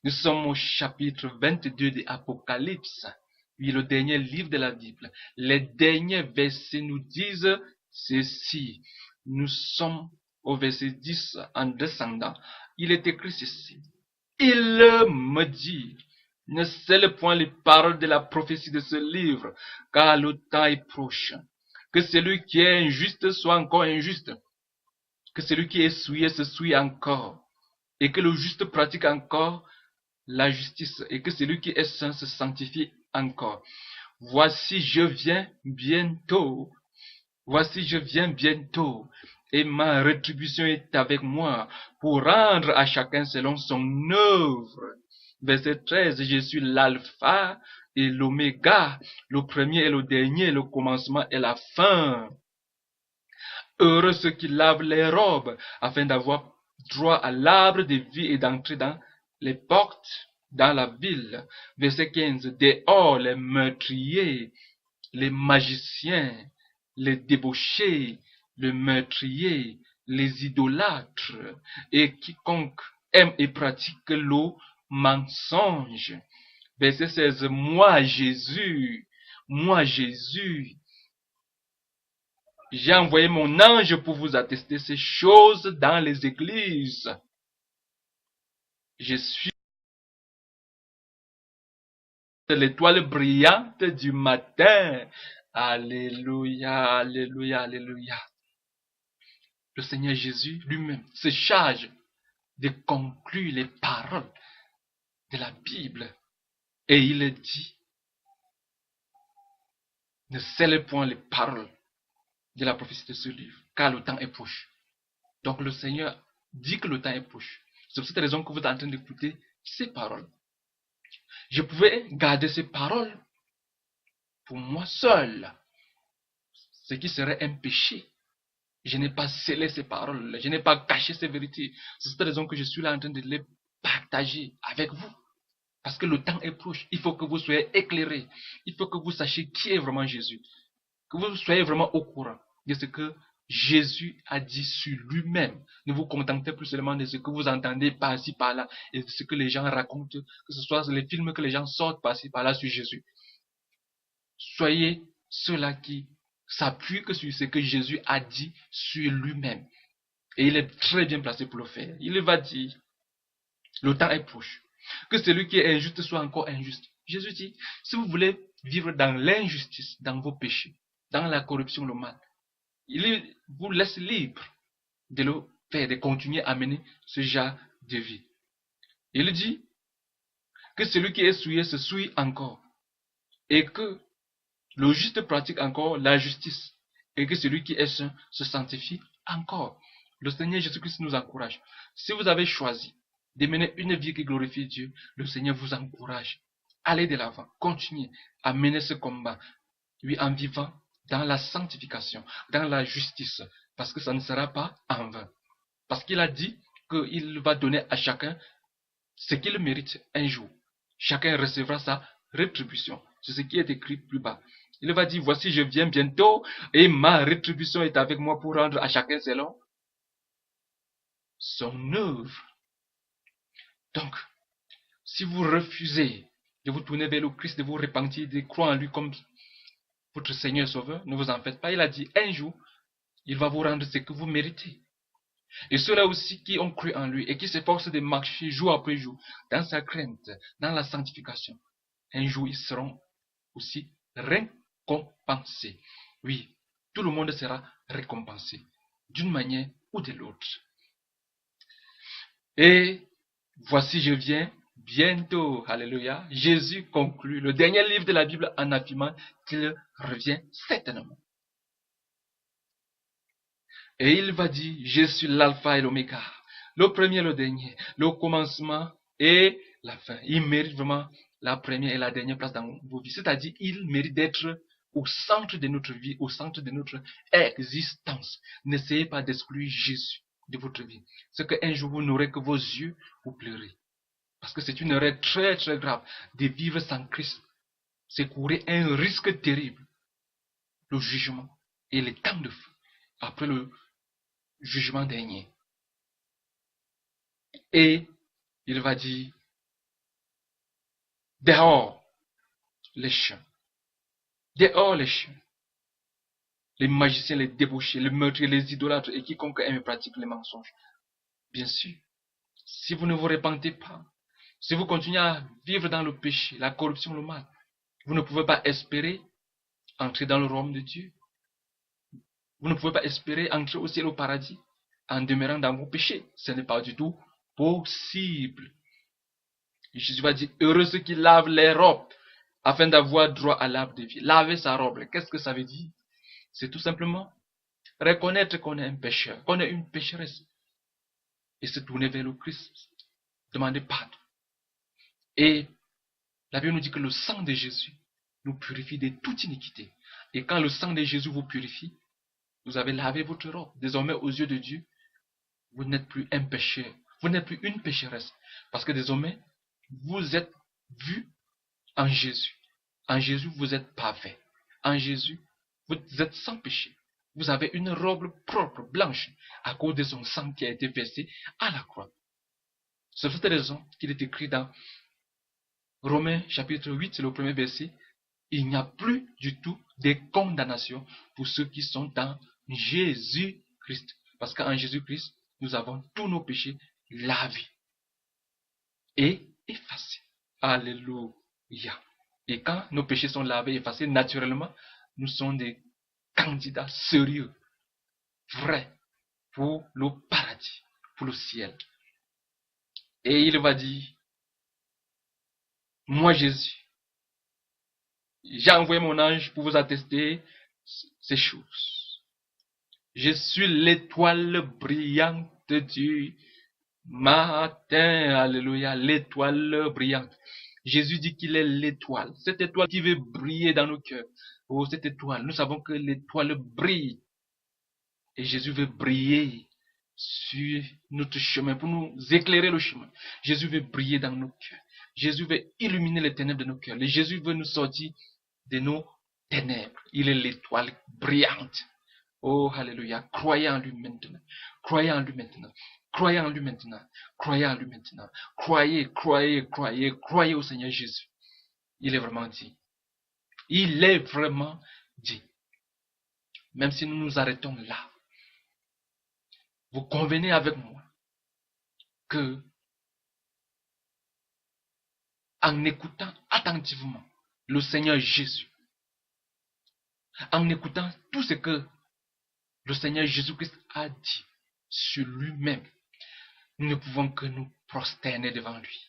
Nous sommes au chapitre 22 de l'Apocalypse, oui, le dernier livre de la Bible. Les derniers versets nous disent ceci. Nous sommes au verset 10 en descendant. Il est écrit ceci. Il me dit, ne scelle point les paroles de la prophétie de ce livre, car le temps est proche. Que celui qui est injuste soit encore injuste. Que celui qui est souillé se souille encore. Et que le juste pratique encore la justice. Et que celui qui est saint se sanctifie encore. Voici, je viens bientôt. Voici, je viens bientôt. Et ma rétribution est avec moi pour rendre à chacun selon son œuvre. Verset 13, je suis l'alpha et l'oméga, le premier et le dernier, le commencement et la fin. Heureux ceux qui lavent les robes, afin d'avoir droit à l'arbre de vie et d'entrer dans les portes dans la ville. Verset 15, dehors les meurtriers, les magiciens, les débauchés, les meurtriers, les idolâtres, et quiconque aime et pratique le mensonge. Verset 16, moi Jésus, j'ai envoyé mon ange pour vous attester ces choses dans les églises. Je suis l'étoile brillante du matin. Alléluia, alléluia, alléluia. Le Seigneur Jésus lui-même se charge de conclure les paroles de la Bible. Et il dit, ne scellez point les paroles de la prophétie de ce livre, car le temps est proche. Donc le Seigneur dit que le temps est proche. C'est pour cette raison que vous êtes en train d'écouter ces paroles. Je pouvais garder ces paroles pour moi seul, ce qui serait un péché. Je n'ai pas scellé ces paroles, je n'ai pas caché ces vérités. C'est cette raison que je suis là en train de les partager avec vous. Parce que le temps est proche. Il faut que vous soyez éclairés. Il faut que vous sachiez qui est vraiment Jésus. Que vous soyez vraiment au courant de ce que Jésus a dit sur lui-même. Ne vous contentez plus seulement de ce que vous entendez par-ci, par-là, et de ce que les gens racontent, que ce soit les films que les gens sortent par-ci, par-là sur Jésus. Soyez ceux-là qui s'appuient que sur ce que Jésus a dit sur lui-même. Et il est très bien placé pour le faire. Il va dire, le temps est proche. Que celui qui est injuste soit encore injuste. Jésus dit, si vous voulez vivre dans l'injustice, dans vos péchés, dans la corruption, le mal, il vous laisse libre de le faire, de continuer à mener ce genre de vie. Il dit que celui qui est souillé se souille encore et que le juste pratique encore la justice et que celui qui est saint se sanctifie encore. Le Seigneur Jésus-Christ nous encourage. Si vous avez choisi de mener une vie qui glorifie Dieu, le Seigneur vous encourage. Allez de l'avant, continuez à mener ce combat, oui, en vivant dans la sanctification, dans la justice, parce que ça ne sera pas en vain. Parce qu'il a dit qu'il va donner à chacun ce qu'il mérite un jour. Chacun recevra sa rétribution. C'est ce qui est écrit plus bas. Il va dire, voici je viens bientôt et ma rétribution est avec moi pour rendre à chacun selon son œuvre. Donc, si vous refusez de vous tourner vers le Christ, de vous repentir, de croire en lui comme votre Seigneur et Sauveur, ne vous en faites pas. Il a dit, un jour, il va vous rendre ce que vous méritez. Et ceux-là aussi qui ont cru en lui et qui s'efforcent de marcher jour après jour dans sa crainte, dans la sanctification, un jour ils seront aussi récompensés. Oui, tout le monde sera récompensé d'une manière ou de l'autre. Et voici je viens bientôt. Alléluia. Jésus conclut le dernier livre de la Bible en affirmant qu'il revient certainement. Et il va dire, je suis l'alpha et l'oméga, le premier et le dernier, le commencement et la fin. Il mérite vraiment la première et la dernière place dans vos vies. C'est-à-dire, il mérite d'être au centre de notre vie, au centre de notre existence. N'essayez pas d'exclure Jésus de votre vie. C'est qu'un jour, vous n'aurez que vos yeux, vous pleurez. Parce que c'est une erreur très très grave de vivre sans Christ. C'est courir un risque terrible. Le jugement et les temps de feu. Après le jugement dernier. Et il va dire, dehors les chiens, dehors les chiens, les magiciens, les débauchés, les meurtriers, les idolâtres et quiconque aime et pratique les mensonges. Bien sûr, si vous ne vous repentez pas, si vous continuez à vivre dans le péché, la corruption, le mal, vous ne pouvez pas espérer entrer dans le royaume de Dieu. Vous ne pouvez pas espérer entrer au ciel, au paradis, en demeurant dans vos péchés. Ce n'est pas du tout possible. Et Jésus va dire, heureux ceux qui lavent les robes, afin d'avoir droit à l'arbre de vie. Laver sa robe, qu'est-ce que ça veut dire? C'est tout simplement reconnaître qu'on est un pécheur, qu'on est une pécheresse, et se tourner vers le Christ, demander pardon. Et la Bible nous dit que le sang de Jésus nous purifie de toute iniquité. Et quand le sang de Jésus vous purifie, vous avez lavé votre robe. Désormais, aux yeux de Dieu, vous n'êtes plus un pécheur. Vous n'êtes plus une pécheresse. Parce que désormais, vous êtes vu en Jésus. En Jésus, vous êtes parfait. En Jésus, vous êtes sans péché. Vous avez une robe propre, blanche, à cause de son sang qui a été versé à la croix. C'est pour cette raison qu'il est écrit dans Romains chapitre 8, c'est le premier verset. Il n'y a plus du tout de condamnation pour ceux qui sont dans Jésus-Christ. Parce qu'en Jésus-Christ, nous avons tous nos péchés lavés et effacés. Alléluia. Et quand nos péchés sont lavés et effacés, naturellement, nous sommes des candidats sérieux, vrais, pour le paradis, pour le ciel. Et il va dire, moi Jésus, j'ai envoyé mon ange pour vous attester ces choses. Je suis l'étoile brillante du matin. Alléluia, l'étoile brillante. Jésus dit qu'il est l'étoile. Cette étoile qui veut briller dans nos cœurs. Oh, cette étoile. Nous savons que l'étoile brille. Et Jésus veut briller sur notre chemin pour nous éclairer le chemin. Jésus veut briller dans nos cœurs. Jésus veut illuminer les ténèbres de nos cœurs. Et Jésus veut nous sortir de nos ténèbres. Il est l'étoile brillante. Oh, alléluia. Croyez en lui maintenant. Croyez en lui maintenant. Croyez en lui maintenant. Croyez en lui maintenant. Croyez, croyez, croyez, croyez au Seigneur Jésus. Il est vraiment dit. Il est vraiment dit. Même si nous nous arrêtons là, vous convenez avec moi que en écoutant attentivement le Seigneur Jésus, en écoutant tout ce que le Seigneur Jésus-Christ a dit sur lui-même, nous ne pouvons que nous prosterner devant lui.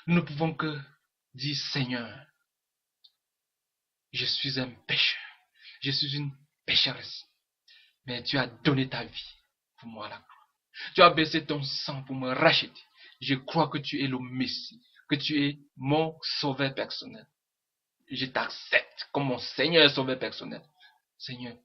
Nous ne pouvons que dire, Seigneur, je suis un pécheur, je suis une pécheresse. Mais tu as donné ta vie pour moi à la croix. Tu as baissé ton sang pour me racheter. Je crois que tu es le Messie, que tu es mon sauveur personnel. Je t'accepte comme mon Seigneur et sauveur personnel. Seigneur,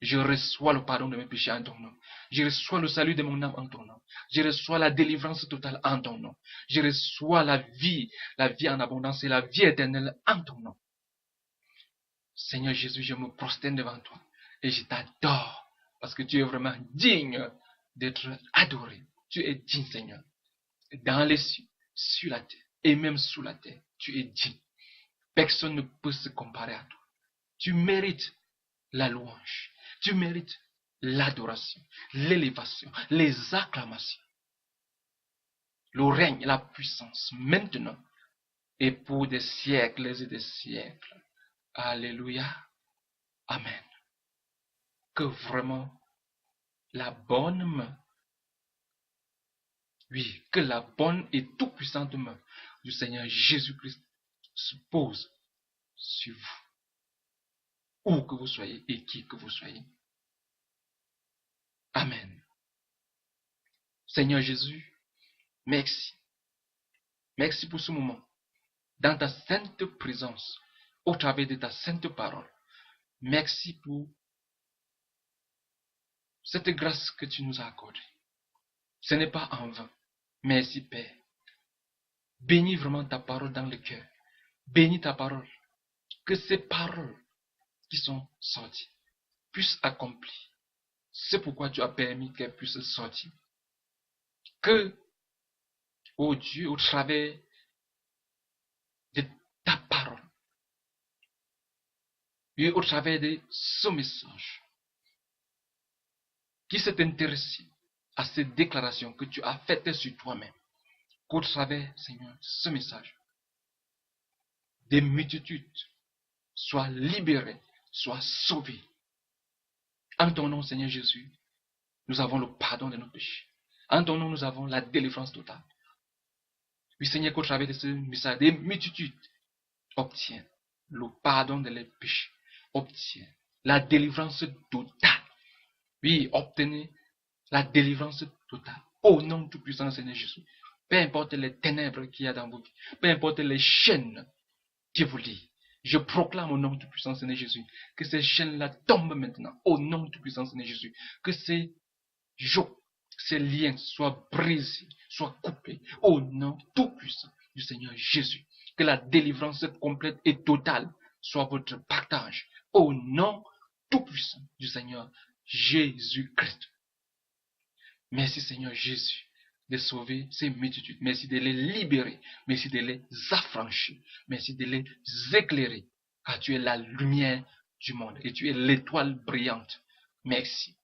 je reçois le pardon de mes péchés en ton nom. Je reçois le salut de mon âme en ton nom. Je reçois la délivrance totale en ton nom. Je reçois la vie en abondance et la vie éternelle en ton nom. Seigneur Jésus, je me prosterne devant toi et je t'adore parce que tu es vraiment digne d'être adoré. Tu es digne, Seigneur. Dans les cieux, sur la terre et même sous la terre, tu es digne. Personne ne peut se comparer à toi. Tu mérites la louange. Tu mérites l'adoration, l'élévation, les acclamations. Le règne et la puissance maintenant et pour des siècles et des siècles. Alléluia. Amen. Que vraiment la bonne main, oui, que la bonne et toute-puissante main du Seigneur Jésus-Christ se pose sur vous, où que vous soyez et qui que vous soyez. Amen. Seigneur Jésus, merci. Merci pour ce moment. Dans ta sainte présence, au travers de ta sainte parole. Merci pour cette grâce que tu nous as accordée. Ce n'est pas en vain. Merci Père. Bénis vraiment ta parole dans le cœur. Bénis ta parole. Que ces paroles qui sont sorties puissent accomplir. C'est pourquoi tu as permis qu'elles puissent sortir. Que, ô Dieu, au travers de ta parole, et au travers de ce message, qui s'est intéressé à cette déclaration que tu as faite sur toi-même, qu'au travers, Seigneur, ce message, des multitudes soient libérées, soient sauvées. En ton nom, Seigneur Jésus, nous avons le pardon de nos péchés. En ton nom, nous avons la délivrance totale. Oui, Seigneur, qu'au travers de ce message, des multitudes obtiennent le pardon de leurs péchés, obtiennent la délivrance totale. Oui, obtenez la délivrance totale. Au nom tout-puissant, Seigneur Jésus. Peu importe les ténèbres qu'il y a dans vos vies, peu importe les chaînes qui vous lient, je proclame au nom tout-puissant, Seigneur Jésus, que ces chaînes-là tombent maintenant. Au nom tout-puissant, Seigneur Jésus, que ces jours, ces liens soient brisés, soient coupés. Au nom tout-puissant du Seigneur Jésus, que la délivrance complète et totale soit votre partage. Au nom tout-puissant du Seigneur Jésus-Christ. Merci Seigneur Jésus de sauver ces multitudes. Merci de les libérer. Merci de les affranchir. Merci de les éclairer. Car tu es la lumière du monde et tu es l'étoile brillante. Merci.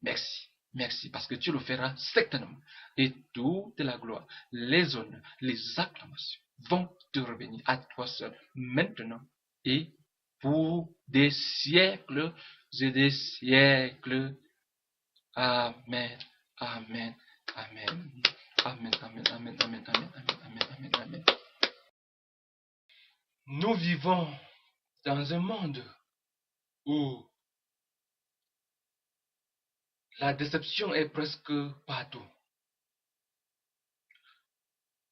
Merci. Merci parce que tu le feras certainement. Et toute la gloire, les honneurs, les acclamations vont te revenir à toi seul maintenant et pour des siècles et des siècles. Amen. Amen. Amen. Amen. Amen. Amen. Amen. Amen. Amen. Amen. Amen. Amen. Nous vivons dans un monde où la déception est presque partout.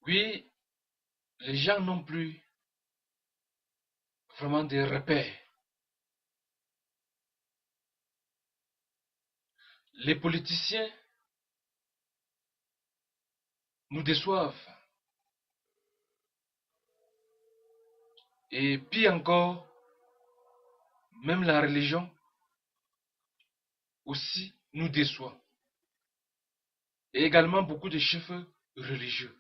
Oui, les gens n'ont plus vraiment des repères. Les politiciens nous déçoivent. Et pire encore, même la religion aussi nous déçoit. Et également beaucoup de chefs religieux.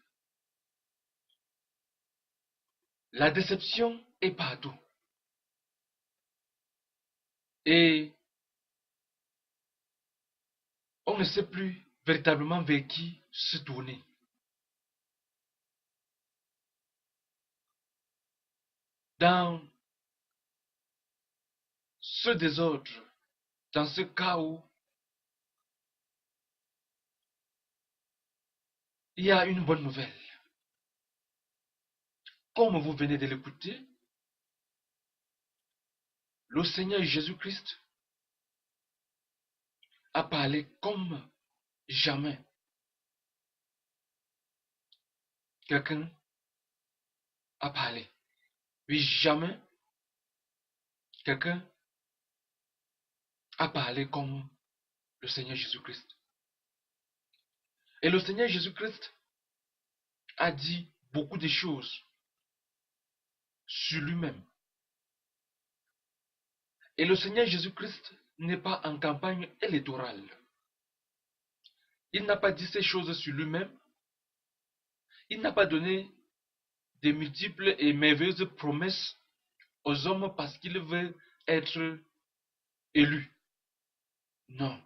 La déception est partout. Et on ne sait plus véritablement vers qui se tourner. Dans ce désordre, dans ce chaos, il y a une bonne nouvelle. Comme vous venez de l'écouter, le Seigneur Jésus-Christ a parlé comme jamais. Quelqu'un a parlé. Oui, jamais quelqu'un a parlé comme le Seigneur Jésus-Christ. Et le Seigneur Jésus-Christ a dit beaucoup de choses sur lui-même. Et le Seigneur Jésus-Christ n'est pas en campagne électorale. Il n'a pas dit ces choses sur lui-même. Il n'a pas donné de multiples et merveilleuses promesses aux hommes parce qu'il veut être élu. Non.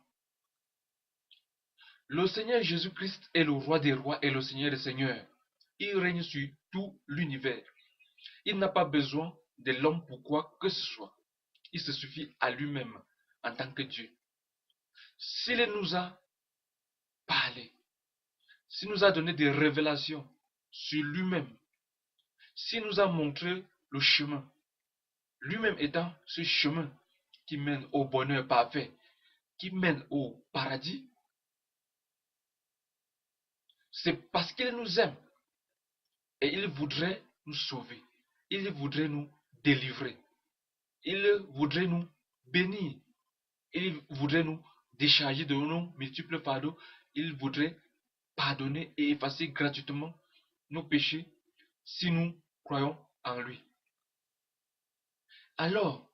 Le Seigneur Jésus-Christ est le roi des rois et le Seigneur des seigneurs. Il règne sur tout l'univers. Il n'a pas besoin de l'homme pour quoi que ce soit. Il se suffit à lui-même en tant que Dieu. S'il nous a parlé, s'il nous a donné des révélations sur lui-même, s'il nous a montré le chemin, lui-même étant ce chemin qui mène au bonheur parfait, qui mène au paradis, c'est parce qu'il nous aime et il voudrait nous sauver, il voudrait nous délivrer, il voudrait nous bénir, il voudrait nous décharger de nos multiples fardeaux, il voudrait pardonner et effacer gratuitement nos péchés si nous croyons en lui. Alors,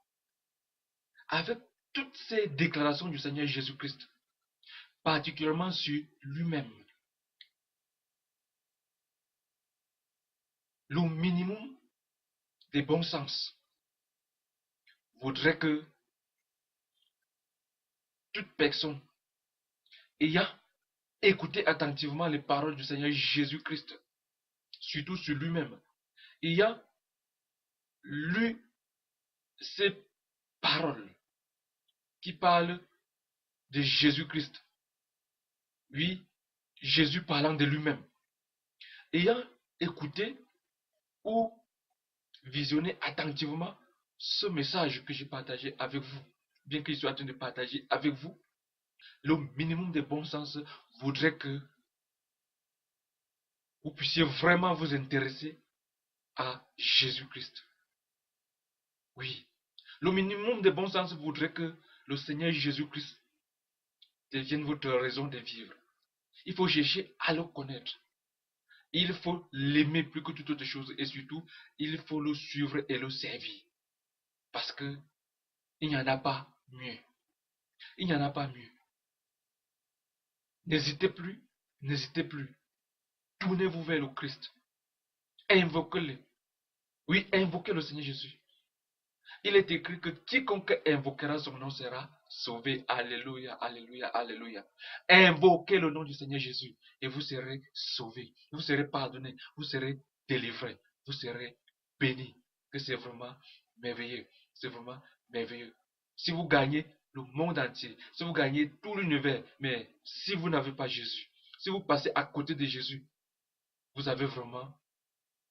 avec toutes ces déclarations du Seigneur Jésus-Christ, particulièrement sur lui-même, le minimum de bon sens voudrait que toute personne ayant écouté attentivement les paroles du Seigneur Jésus-Christ, surtout sur lui-même, ayant lu ces paroles qui parlent de Jésus-Christ, oui, Jésus parlant de lui-même, ayant écouté ou visionné attentivement ce message que j'ai partagé avec vous, bien que je sois en train de partager avec vous, le minimum de bon sens voudrait que vous puissiez vraiment vous intéresser à Jésus-Christ. Oui, le minimum de bon sens voudrait que le Seigneur Jésus-Christ devienne votre raison de vivre. Il faut chercher à le connaître. Il faut l'aimer plus que toute autre chose et surtout, il faut le suivre et le servir. Parce que il n'y en a pas mieux. Il n'y en a pas mieux. N'hésitez plus, n'hésitez plus. Tournez-vous vers le Christ. Invoquez-le. Oui, invoquez le Seigneur Jésus. Il est écrit que quiconque invoquera son nom sera sauvé. Alléluia, alléluia, alléluia. Invoquez le nom du Seigneur Jésus et vous serez sauvés. Vous serez pardonnés. Vous serez délivrés. Vous serez bénis. Que c'est vraiment merveilleux. C'est vraiment merveilleux. Si vous gagnez le monde entier, si vous gagnez tout l'univers, mais si vous n'avez pas Jésus, si vous passez à côté de Jésus, vous avez vraiment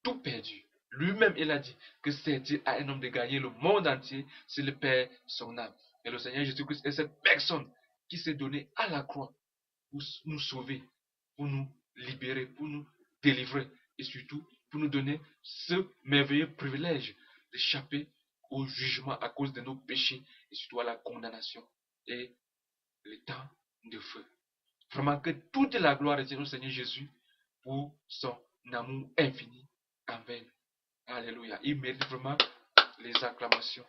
tout perdu. Lui-même, il a dit que c'est à un homme de gagner le monde entier s'il perd son âme. Et le Seigneur Jésus-Christ est cette personne qui s'est donnée à la croix pour nous sauver, pour nous libérer, pour nous délivrer et surtout pour nous donner ce merveilleux privilège d'échapper au jugement à cause de nos péchés et surtout à la condamnation et le temps de feu. Vraiment que toute la gloire est au Seigneur Jésus pour son amour infini envers nous. Alléluia. Il mérite vraiment les acclamations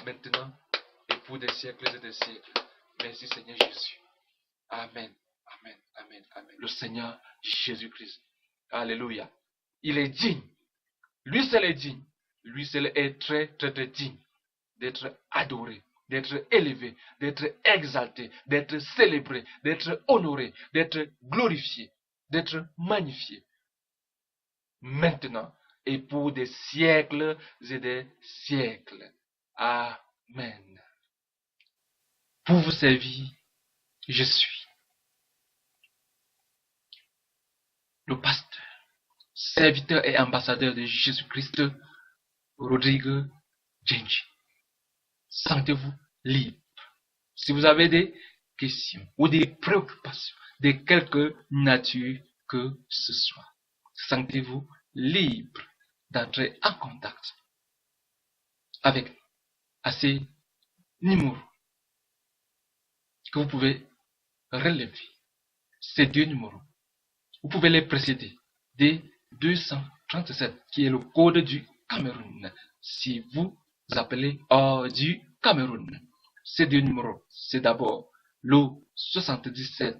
maintenant et pour des siècles et des siècles. Merci Seigneur Jésus. Amen. Amen. Amen. Amen. Le Seigneur Jésus-Christ. Alléluia. Il est digne. Lui seul est digne. Lui seul est très très très digne d'être adoré, d'être élevé, d'être exalté, d'être célébré, d'être honoré, d'être glorifié, d'être magnifié. Maintenant et pour des siècles et des siècles. Amen. Pour vous servir, je suis le pasteur, serviteur et ambassadeur de Jésus-Christ, Rodrigue Djenji. Sentez-vous libre. Si vous avez des questions ou des préoccupations de quelque nature que ce soit. Sentez-vous libre d'entrer en contact avec ces numéros que vous pouvez relever. Ces deux numéros, vous pouvez les précéder des 237 qui est le code du Cameroun. Si vous appelez hors du Cameroun, ces deux numéros, c'est d'abord le 77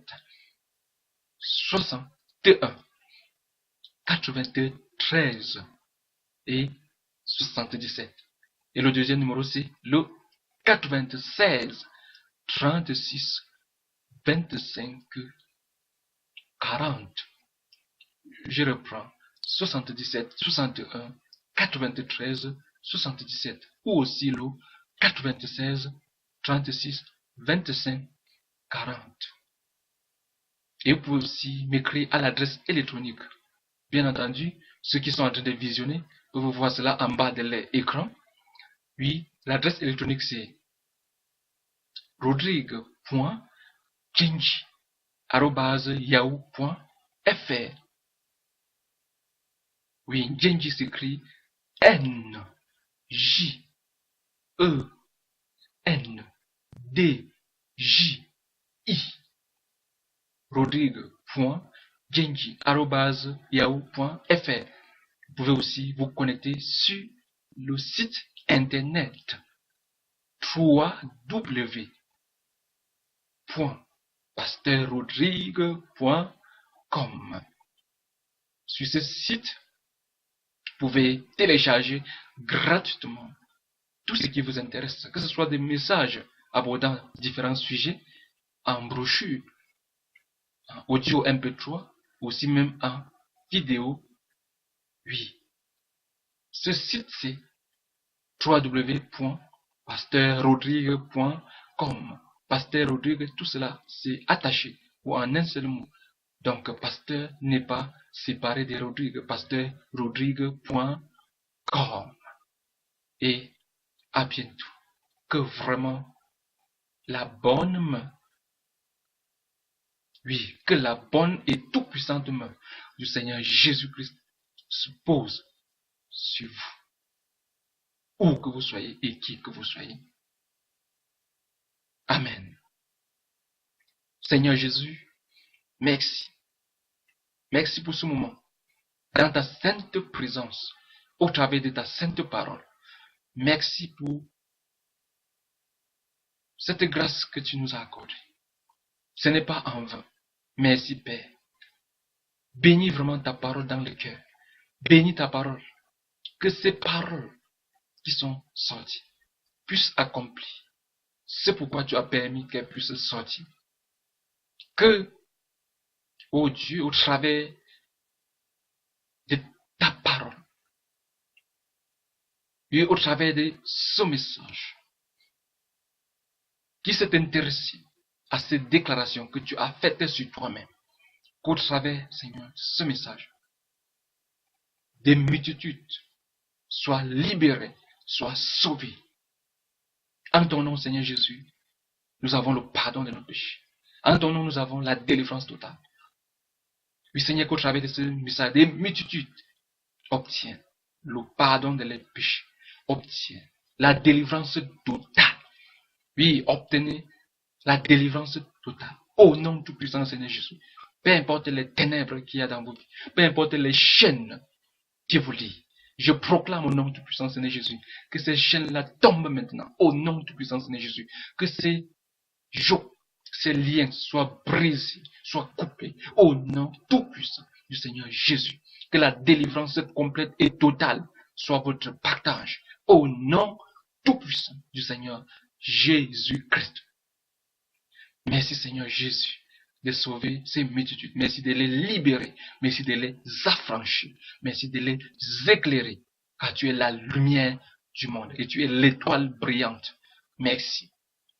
61 93 et 77. Et le deuxième numéro, c'est le 96 36 25 40. Je reprends 77 61 93 77 ou aussi le 96 36 25 40. Et vous pouvez aussi m'écrire à l'adresse électronique. Bien entendu, ceux qui sont en train de visionner, vous voyez cela en bas de l'écran. Oui, l'adresse électronique c'est rodrigue.kenji@yahoo.fr. Oui, Njenji s'écrit N-J-E-N-D-J-I. rodrigue.genji@yahoo.fr. Vous pouvez aussi vous connecter sur le site internet www.pasteurrodrigue.com. Sur ce site, vous pouvez télécharger gratuitement tout ce qui vous intéresse, que ce soit des messages abordant différents sujets en brochure, en audio MP3, aussi même en vidéo. Oui. Ce site, c'est www.pasteurrodrigue.com. Pasteur Rodrigue, tout cela, c'est attaché ou en un seul mot. Donc, Pasteur n'est pas séparé de Rodrigue. PasteurRodrigue.com. Et à bientôt. Que vraiment la bonne main, oui, que la bonne et toute-puissante main du Seigneur Jésus-Christ se pose sur vous. Où que vous soyez et qui que vous soyez. Amen. Seigneur Jésus, merci. Merci pour ce moment. Dans ta sainte présence, au travers de ta sainte parole. Merci pour cette grâce que tu nous as accordée. Ce n'est pas en vain. Merci Père. Bénis vraiment ta parole dans le cœur. Bénis ta parole. Que ces paroles qui sont sorties puissent accomplir. C'est pourquoi tu as permis qu'elles puissent sortir. Que, ô Dieu, au travers de ta parole, et au travers de ce message, qui s'est intéressé à cette déclaration que tu as faite sur toi-même, qu'au travers, Seigneur, de ce message, des multitudes soient libérées, soient sauvées. En ton nom, Seigneur Jésus, nous avons le pardon de nos péchés. En ton nom, nous avons la délivrance totale. Oui, Seigneur, qu'au travers de ce message, des multitudes obtiennent le pardon de leurs péchés, obtiennent la délivrance totale. Oui, obtenez la délivrance totale. Au nom tout-puissant, Seigneur Jésus. Peu importe les ténèbres qu'il y a dans vos vies, peu importe les chaînes qui vous lient, je proclame au nom tout-puissant, Seigneur Jésus, que ces chaînes-là tombent maintenant. Au nom tout-puissant, Seigneur Jésus, que ces jours, ces liens soient brisés, soient coupés. Au nom tout-puissant du Seigneur Jésus, que la délivrance complète et totale soit votre partage. Au nom tout-puissant du Seigneur Jésus-Christ. Merci Seigneur Jésus de sauver ces multitudes. Merci de les libérer. Merci de les affranchir. Merci de les éclairer. Car tu es la lumière du monde et tu es l'étoile brillante. Merci.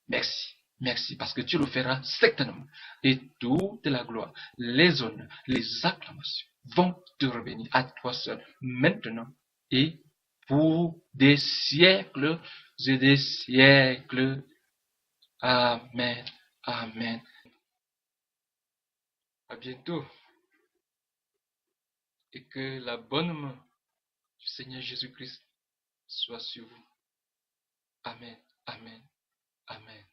Merci. Merci parce que tu le feras certainement. Et toute la gloire, les honneurs, les acclamations vont te revenir à toi seul maintenant et pour des siècles et des siècles. Amen. Amen. À bientôt. Et que la bonne main du Seigneur Jésus-Christ soit sur vous. Amen. Amen. Amen.